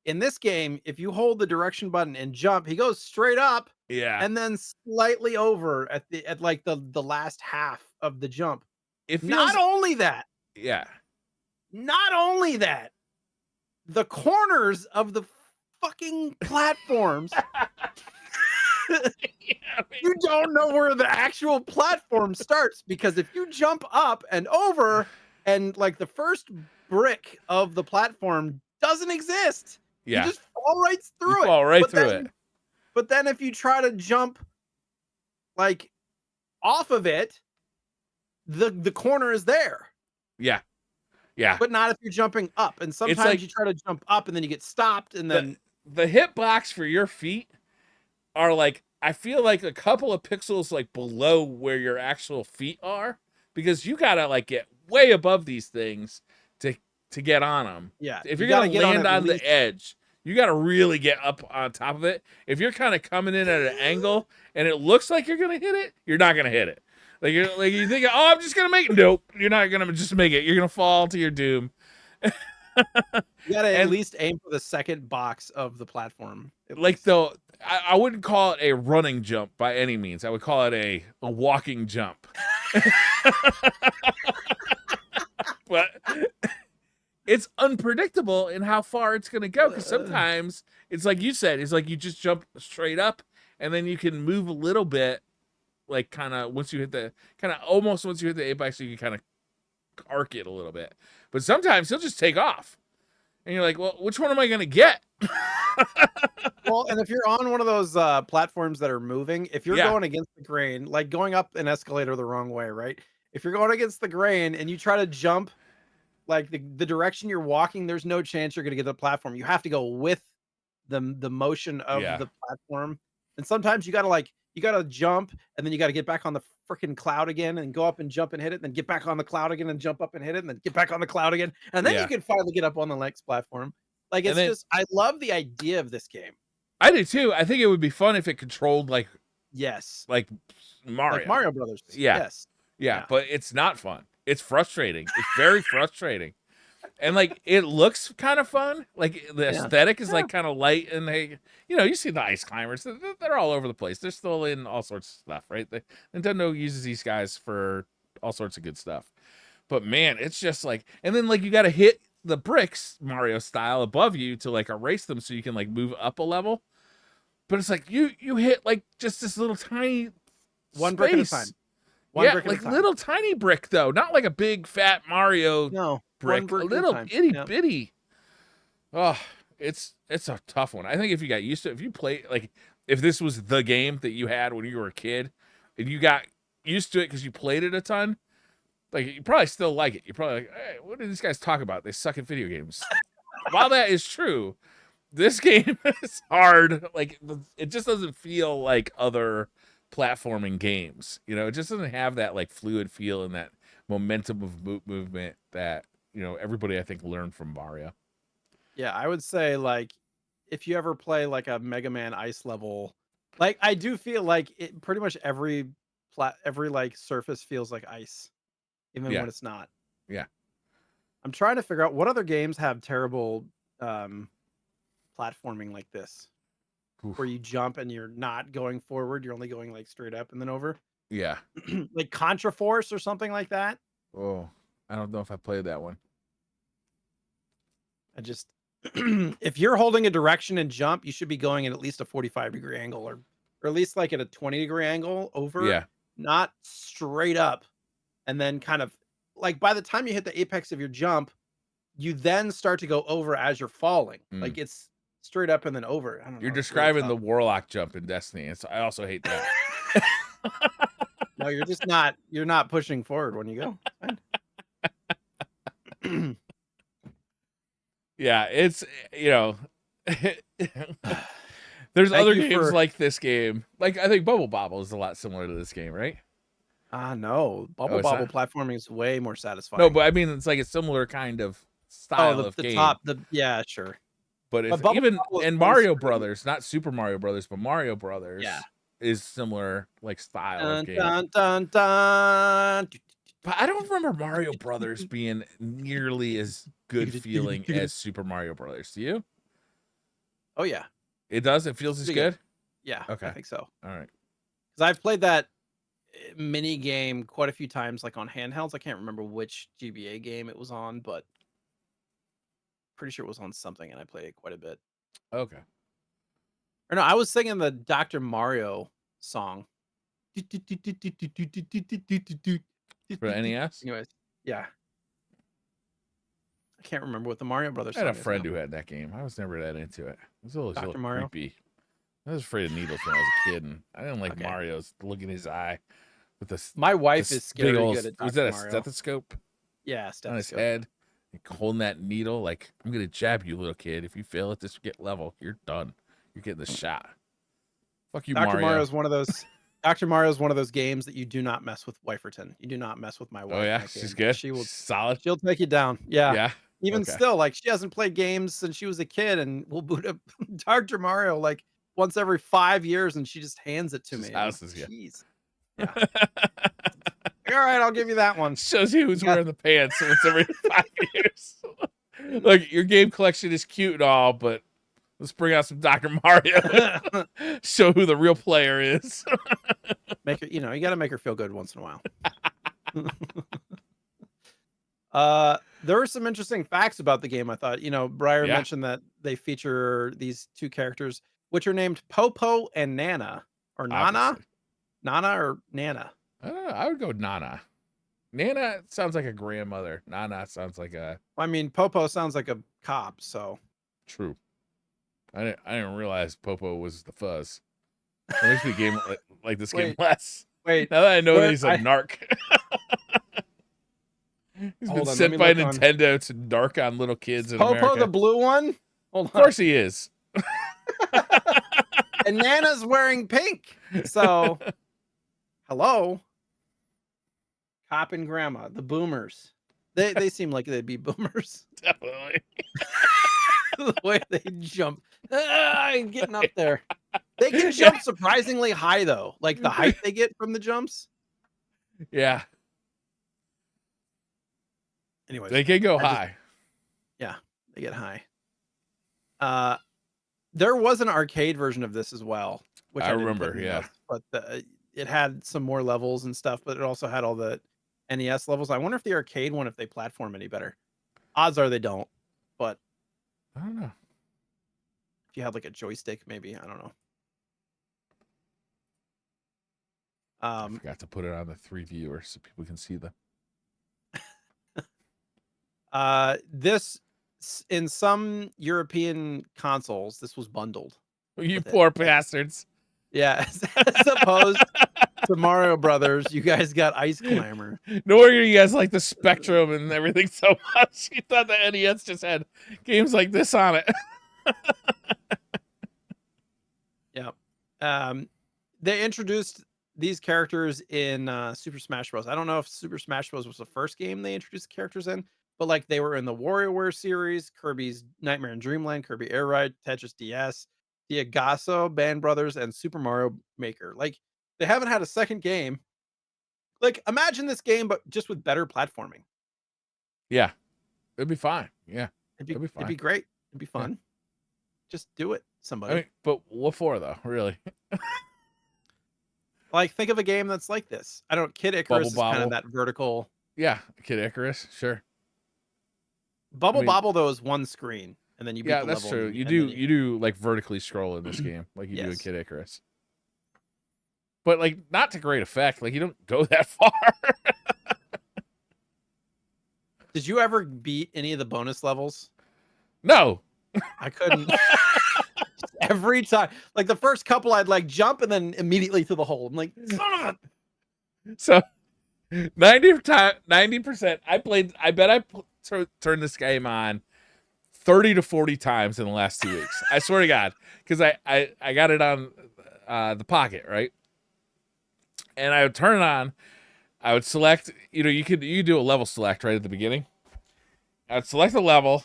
In this game, if you hold the direction button and jump, he goes straight up Yeah. and then slightly over at like the last half of the jump. It feels Not only that, yeah. the corners of the fucking platforms you don't know where the actual platform starts, because if you jump up and over and like the first brick of the platform doesn't exist, you Yeah. just fall right You through it. fall right through it. But then if you try to jump like off of it, the corner is there. Yeah. Yeah. But not if you're jumping up. And sometimes like you try to jump up and then you get stopped, and then the hitbox for your feet are like, I feel like a couple of pixels like below where your actual feet are, because you gotta like get way above these things to get on them. yeah, If you you're gotta gonna get land at on least the edge, you gotta really get up on top of it. If you're kind of coming in at an angle and it looks like you're gonna hit it, you're not gonna hit it. Like you think, oh, I'm just gonna make it. Nope, you're not gonna just make it. You're gonna fall to your doom. You gotta at And least aim for the second box of the platform. like though, I wouldn't call it a running jump by any means. I would call it a walking jump. But it's unpredictable in how far it's gonna go, because sometimes it's like you said, it's like you just jump straight up and then you can move a little bit, like kind of once you hit the once you hit the apex, so you can kind of arc it a little bit. But sometimes he'll just take off, and you're like, well, which one am I gonna get? Well, and if you're on one of those platforms that are moving, if you're Yeah. going against the grain, like going up an escalator the wrong way, right? If you're going against the grain and you try to jump like the direction you're walking, there's no chance you're going to get to the platform. You have to go with the motion of Yeah. the platform. And sometimes you got to like you got to jump and then you got to get back on the freaking cloud again and go up and jump and hit it, and then get back on the cloud again and jump up and hit it, and then get back on the cloud again. And then you Yeah. can finally get up on the next platform. Like, And it's then just, I love the idea of this game. I do too. I think it would be fun if it controlled like Yes. Mario. Like Mario Brothers. Yeah. Yes. Yeah, but it's not fun. It's frustrating. It's very frustrating. And like it looks kind of fun. Like the aesthetic is like kind of light, and they, you see the ice climbers. They're all over the place. They're still in all sorts of stuff, right? Nintendo uses these guys for all sorts of good stuff. But man, it's just like, and then like you got to hit the bricks Mario style above you to like erase them so you can like move up a level. But it's like you hit like just this little tiny one brick at a time. One brick like little tiny brick though, not like a big fat Mario brick, a little itty bitty. Oh, it's a tough one. I think if you got used to it, if you play like if this was the game that you had when you were a kid and you got used to it because you played it a ton, like you probably still like it. You're probably like, hey, what do these guys talk about? They suck at video games. While that is true, this game is hard. Like it just doesn't feel like other platforming games. It just doesn't have that like fluid feel and that momentum of movement that everybody I think learned from Mario. Yeah, I would say like if you ever play like a Mega Man ice level, like I do feel like it pretty much every like surface feels like ice, even when it's not. Yeah. I'm trying to figure out what other games have terrible platforming like this. Oof. Where you jump and you're not going forward, you're only going like straight up and then over. Yeah. Like Contra Force or something like that. Oh, I don't know if I played that one. I just if you're holding a direction and jump, you should be going at least a 45-degree angle or at least like at a 20-degree angle over. Yeah. Not straight up. And then kind of like by the time you hit the apex of your jump, you then start to go over as you're falling. Like it's straight up and then over. I don't know. You're describing the Warlock jump in Destiny, and so I also hate that. No, you're not pushing forward when you go. Yeah, it's there's other games like this game. Like I think Bubble Bobble is a lot similar to this game, right? No. Bubble Bobble platforming is way more satisfying. No, but I mean it's like a similar kind of style of game. Yeah, sure. But it's even in Mario Brothers, not Super Mario Brothers, but Mario Brothers is similar like style of game. Dun, dun, dun. But I don't remember Mario Brothers being nearly as good feeling as Super Mario Brothers. Do you? Oh yeah. It does? It feels as good? Yeah. Okay. I think so. All right. Because I've played that mini game quite a few times, like on handhelds. I can't remember which GBA game it was on, but pretty sure it was on something, and I played it quite a bit. Okay. Or no, I was singing the Dr. Mario song. For NES? Anyways, yeah. I can't remember what the Mario Brothers I had song a friend who had that game. I was never that into it. It was a little creepy. I was afraid of needles when I was a kid, and I didn't like Mario's look in his eye with this. My wife is scary good at Dr. Was that a Mario. Stethoscope? Yeah, stethoscope. On his head. Holding that needle, like, I'm going to jab you, little kid. If you fail at this level, you're done. You're getting the shot. Fuck you, Dr. Mario's one of those. Dr. Mario's one of those games that you do not mess with Wiferton. You do not mess with my wife. Oh yeah, she's good. She will solid. She'll take you down. Yeah. Yeah. Even still, like she hasn't played games since she was a kid, and we'll boot up Dr. Mario like once every 5 years, and she just hands it to me. Jeez. Yeah. All right, I'll give you that one. Shows you who's wearing the pants once every 5 years. Look, your game collection is cute and all, but let's bring out some Dr. Mario. Show who the real player is. Make her, you got to make her feel good once in a while. There were some interesting facts about the game. I thought, Briar mentioned that they feature these two characters, which are named Popo and Nana, or Nana, Obviously. Nana or Nana. I don't know. I would go Nana. Nana sounds like a grandmother. Nana sounds like a. I mean, Popo sounds like a cop. So true. I didn't realize Popo was the fuzz. It makes me game like this game less. Wait, now that I know that he's a narc. He's been sent by Nintendo to narc on little kids in America. Popo the blue one? Hold on. Of course he is. And Nana's wearing pink. So, hello. Cop and Grandma, the boomers. They seem like they'd be boomers. Definitely. The way they jump. Getting up there. They can jump surprisingly high, though. Like, the height they get from the jumps. Yeah. Anyways. They can go high. Yeah, they get high. There was an arcade version of this as well, which I didn't remember, put in the yeah. notes, but it had some more levels and stuff, but it also had all the NES levels. I wonder if the arcade one, if they platform any better. Odds are they don't, but I don't know. if you had like a joystick, maybe, I don't know. I forgot to put it on the 3 viewers so people can see them. This in some European consoles, this was bundled. You poor bastards. Yeah, as opposed to Mario Brothers, you guys got Ice Climber. No wonder you guys like the Spectrum and everything so much. You thought the NES just had games like this on it. Yeah. They introduced these characters in Super Smash Bros. I don't know if Super Smash Bros. Was the first game they introduced the characters in, but like they were in the WarioWare series, Kirby's Nightmare in Dreamland, Kirby Air Ride, Tetris DS, the Agasso, Band Brothers, and Super Mario Maker. Like they haven't had a second game. Like imagine this game, but just with better platforming. Yeah. It'd be fine. Yeah. It'd be fine. It'd be great. It'd be fun. Yeah. Just do it, somebody. I mean, but what for though? Really? Like think of a game that's like this. I don't. Kid Icarus is kind of that vertical. Yeah, Kid Icarus, sure. Bubble Bobble though is one screen, and then you beat the level. Yeah, that's true. You do like vertically scroll in this game, like you do in Kid Icarus. But like not to great effect. Like you don't go that far. Did you ever beat any of the bonus levels? No. I couldn't. Every time, like the first couple, I'd like jump and then immediately to the hole. I'm like, son of a. So 90%. I bet I turned this game on 30 to 40 times in the last 2 weeks. I swear to God, because I got it on the Pocket, right? And I would turn it on. I would select. You do a level select right at the beginning. I would select the level.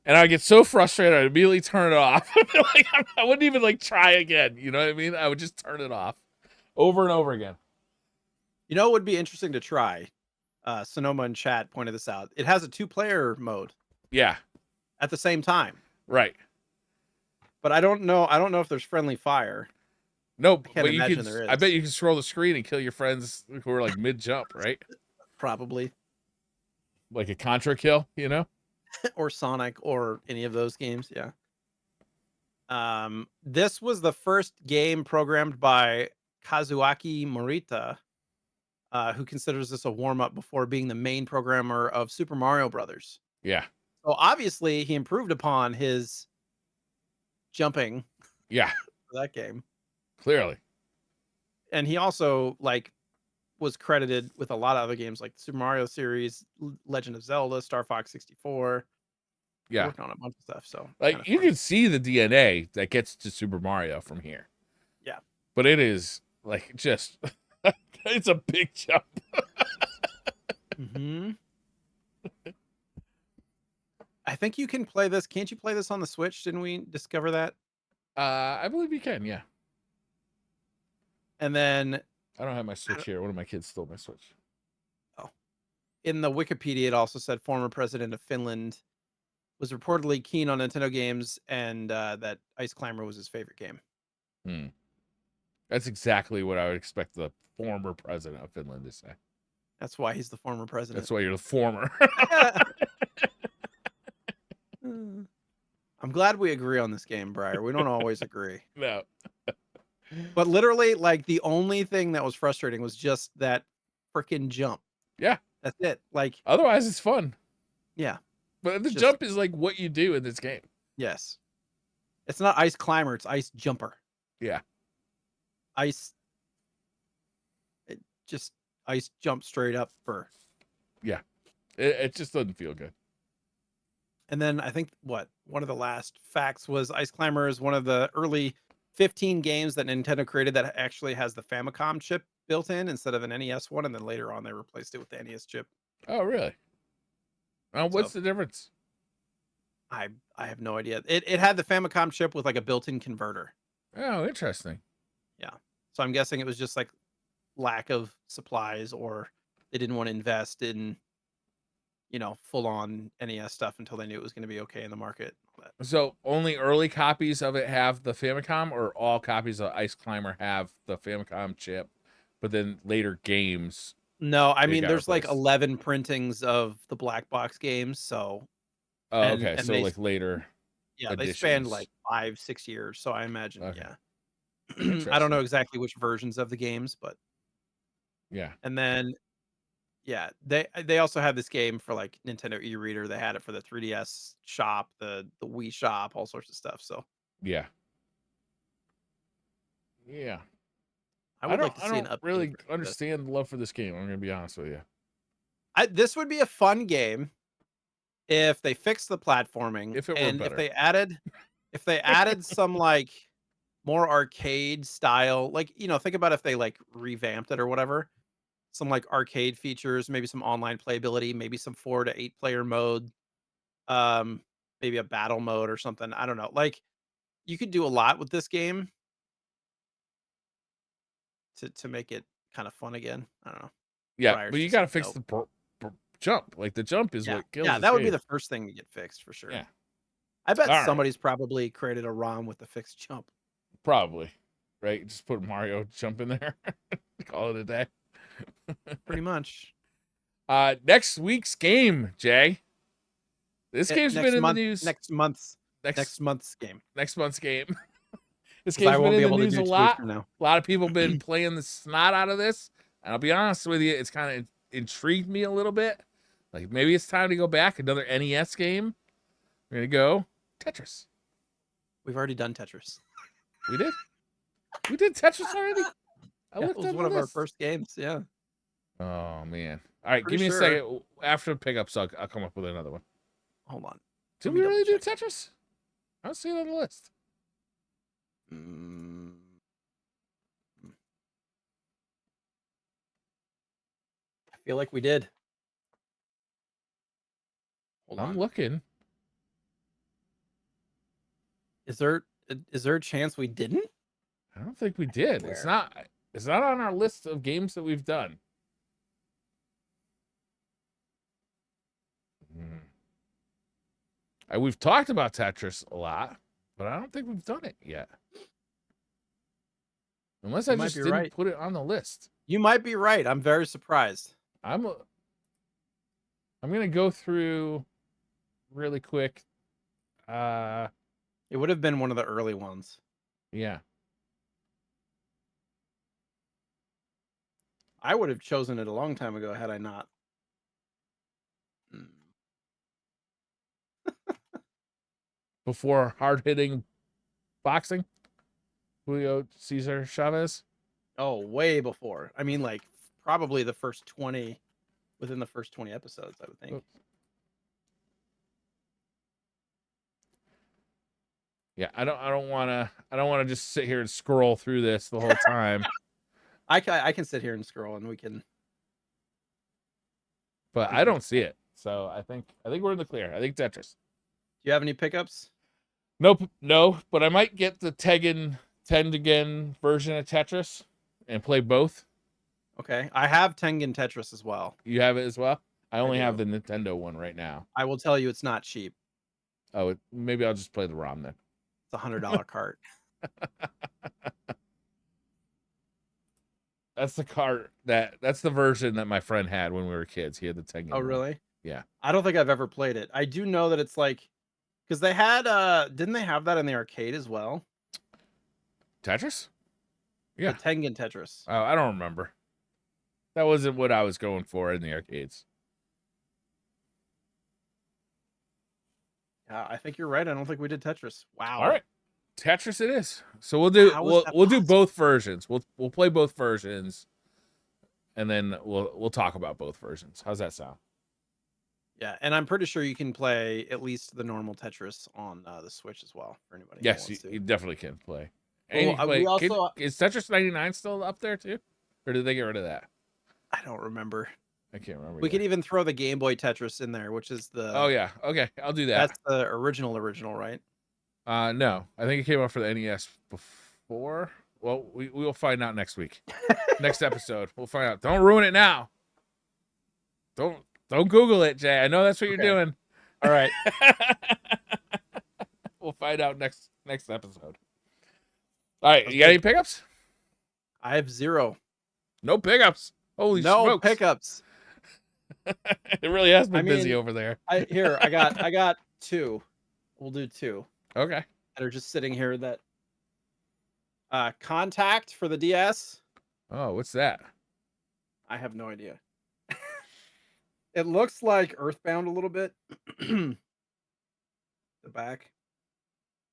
And I would get so frustrated, I'd immediately turn it off. Like, I wouldn't even like try again. You know what I mean? I would just turn it off over and over again. You know, it would be interesting to try. Sonoma in chat pointed this out. It has a 2-player mode. Yeah. At the same time. Right. But I don't know. I don't know if there's friendly fire. Nope. But you can. I bet you can scroll the screen and kill your friends who are like mid jump, right? Probably. Like a Contra kill, you know? Or Sonic or any of those games, yeah. This was the first game programmed by Kazuaki Morita, who considers this a warm-up before being the main programmer of Super Mario Brothers. Yeah. So obviously he improved upon his jumping. Yeah. For that game. Clearly. And he also like was credited with a lot of other games like the Super Mario series, Legend of Zelda, Star Fox 64. Yeah. Working on a bunch of stuff. So like you can see the DNA that gets to Super Mario from here. Yeah. But it is like just it's a big jump. Mm-hmm. I think you can play this. Can't you play this on the Switch? Didn't we discover that? I believe you can, yeah. And then I don't have my Switch here. One of my kids stole my Switch. Oh. In the Wikipedia, it also said former president of Finland was reportedly keen on Nintendo games and that Ice Climber was his favorite game. That's exactly what I would expect the former president of Finland to say. That's why he's the former president. That's why you're the former. I'm glad we agree on this game, Briar. We don't always agree. No. But literally, like, the only thing that was frustrating was just that freaking jump. Yeah. That's it. Like, otherwise, it's fun. Yeah. But the jump is like what you do in this game. Yes. It's not Ice Climber, it's Ice Jumper. Yeah. Ice jump straight up for. Yeah. It just doesn't feel good. And then I think one of the last facts was Ice Climber is one of the early 15 games that Nintendo created that actually has the Famicom chip built in instead of an NES one, and then later on they replaced it with the NES chip. Oh, really? What's So the difference? I I have no idea. It had the Famicom chip with like a built-in converter. Oh, interesting. Yeah. So I'm guessing it was just like lack of supplies, or they didn't want to invest in, full on NES stuff until they knew it was going to be okay in the market. But So only early copies of it have the Famicom, or all copies of Ice Climber have the Famicom chip, but then later games no, I it mean got there's like replaced. 11 printings of the black box games, so Oh, and okay. and So they like later yeah, they spanned editions. like 5, 6 years, so I imagine, Okay. yeah. I don't know Interesting. exactly which versions of the games, but Yeah. and then yeah, they also had this game for like Nintendo e-reader. They had it for the 3DS shop, the Wii shop, all sorts of stuff. So Yeah. Yeah. I I would don't like to I see an don't updated really version of this. understand the love for this game. I'm gonna be honest with you. This would be a fun game if they fixed the platforming If it were and better. if they added some like more arcade style, like think about if they like revamped it or whatever. Some like arcade features, maybe some online playability, maybe some 4 to 8 player mode, um, maybe a battle mode or something. I don't know. Like you could do a lot with this game to make it kind of fun again. I don't know. Yeah, Briar's but you just gotta like, fix "Nope." the jump. Like the jump is Yeah. what kills Yeah, this that would be game. the first thing to get fixed for sure. Yeah. I bet All right. somebody's probably created a ROM with the fixed jump. Probably. Right? Just put Mario jump in there. Call it a day. Pretty much. Next week's game, Jay. This game's been Next in the month news. next Next month's game, next month's game. This because I game's been won't be in the able to news do a 2 weeks lot. from now. A lot of people been playing the snot out of this. And I'll be honest with you, it's kind of intrigued me a little bit. Like maybe it's time to go back. Another NES game. We're gonna go Tetris. We've already done Tetris. We did. We did Tetris already. I Yeah, it looked was on one the of our list. first games, yeah. Oh man. All right, Pretty give me a sure. second. After pickups, I'll come up with another one. Hold on. Did Let we me double really do check. Tetris? I don't see it on the list. Mm, I feel like we did. Hold I'm on. looking. Is there a chance we didn't? I don't think we did. It's Where? not. It's not on our list of games that we've done. Hmm. We've talked about Tetris a lot, but I don't think we've done it yet. Unless You I might just be didn't right. put it on the list. You might be right. I'm very surprised. I'm I'm gonna go through really quick. Uh, It would have been one of the early ones. yeah. I would have chosen it a long time ago had I not. Mm. Before hard hitting boxing, Julio Cesar Chavez. Oh, way before. I mean, like probably the first 20 within the first 20 episodes, I would think. Yeah, I don't wanna just sit here and scroll through this the whole time. I can sit here and scroll and But we I can don't see it. So I think we're in the clear. I think Tetris. Do you have any pickups? Nope, no, but I might get the Tekken 10 again version of Tetris and play both. Okay. I have Tengen Tetris as well. You have it as well? I I only have do. the Nintendo one right now. I will tell you it's not cheap. Oh, maybe I'll just play the ROM then. It's $100 cart. That's the cart that's the version that my friend had when we were kids. He had the Tekken Oh, one. really? Yeah. I don't think I've ever played it. I do know that it's like because they had didn't they have that in the arcade as well? Tetris? The Yeah. Tengen Tetris. Oh, I don't remember. That wasn't what I was going for in the arcades. Yeah, I think you're right. I don't think we did Tetris. All Wow. right. Tetris it is. So How is that we'll do possible? both versions. We'll play both versions and then we'll talk about both versions. How's that sound? Yeah, and I'm pretty sure you can play at least the normal Tetris on the Switch as well for anybody who Yes, wants to. you definitely can play. Well, we Wait, also is Tetris 99 still up there too, or did they get rid of that? I don't remember. I can't remember We could either. even throw the Game Boy Tetris in there, which is Oh yeah, okay, I'll do that. that's the original, right? No, I think it came out for the NES before. Well, we will find out next week. Next episode, we'll find out. Don't ruin it now. Don't don't Google it, Jay. I know that's what you're Okay. doing. All right. We'll find out next episode. All right, Sounds you got good. any pickups? I have 0. No pickups. Holy No smokes! pickups. It really has been I busy mean, over there. I got 2. We'll do 2 Okay. that are just sitting here that Contact for the DS. Oh, what's that? I have no idea. It looks like Earthbound a little bit. The back.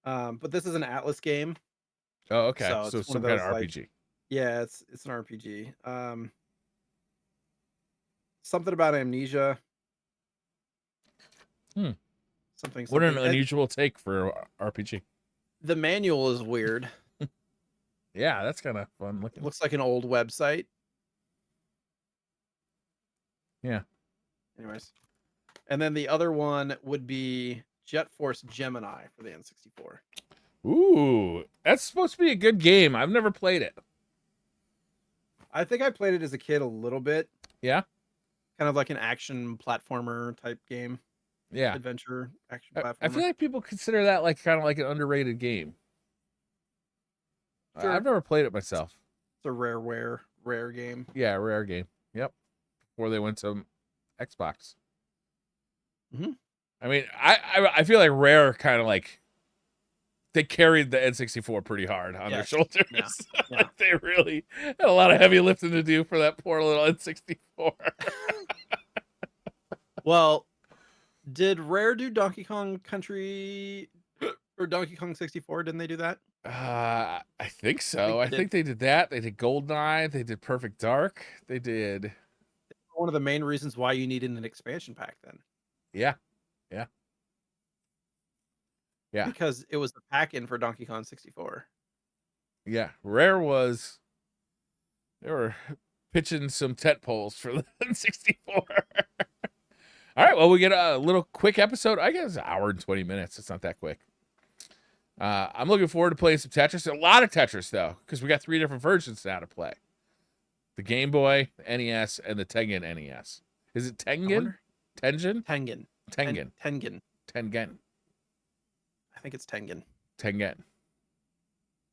But this is an Atlas game, Oh, okay. so So it's one of some kind those of like RPG. yeah, it's an RPG. Something about amnesia. Hmm. Something What an something. unusual take for RPG. The manual is weird. Yeah, that's kind of fun It looking. looks like an old website. Yeah. Anyways. And then the other one would be Jet Force Gemini for the N64. Ooh, that's supposed to be a good game. I've never played it. I think I played it as a kid a little bit. Yeah. Kind of like an action platformer type game. Yeah. Adventure action I platformer. feel like people consider that like kind of like an underrated game. Sure. I've never played it myself. It's a rare game. Yeah, rare game. Yep. Before they went to Xbox. Mhm. I mean, I feel like Rare kind of like they carried the N64 pretty hard on their Yes. shoulders. Yeah. Like they really had a lot of heavy lifting to do for that poor little N64. Well, did Rare do Donkey Kong Country or Donkey Kong 64? Didn't they do that? I think I so. think I they think did. they did that. They did Goldeneye. They did Perfect Dark. They did. One of the main reasons why you needed an expansion pack then. Yeah. Yeah. Because it was the pack in for Donkey Kong 64. Yeah. Rare was. They were pitching some tent poles for the N64. All right. Well, we get a little quick episode. I guess an hour and 20 minutes. It's not that quick. I'm looking forward to playing some Tetris. A lot of Tetris, though, because we got 3 different versions now to play. The Game Boy, the NES, and the Tengen NES. Is it Tengen? Tengen? Tengen. Tengen. Tengen. Tengen. I think it's Tengen. Tengen.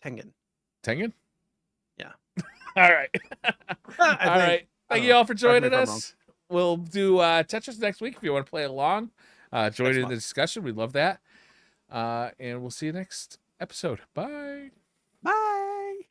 Tengen. Tengen? Yeah. All right. All right. Thank you all for joining us. We'll do Tetris next week if you want to play along. Join in the discussion. We'd love that. And we'll see you next episode. Bye. Bye.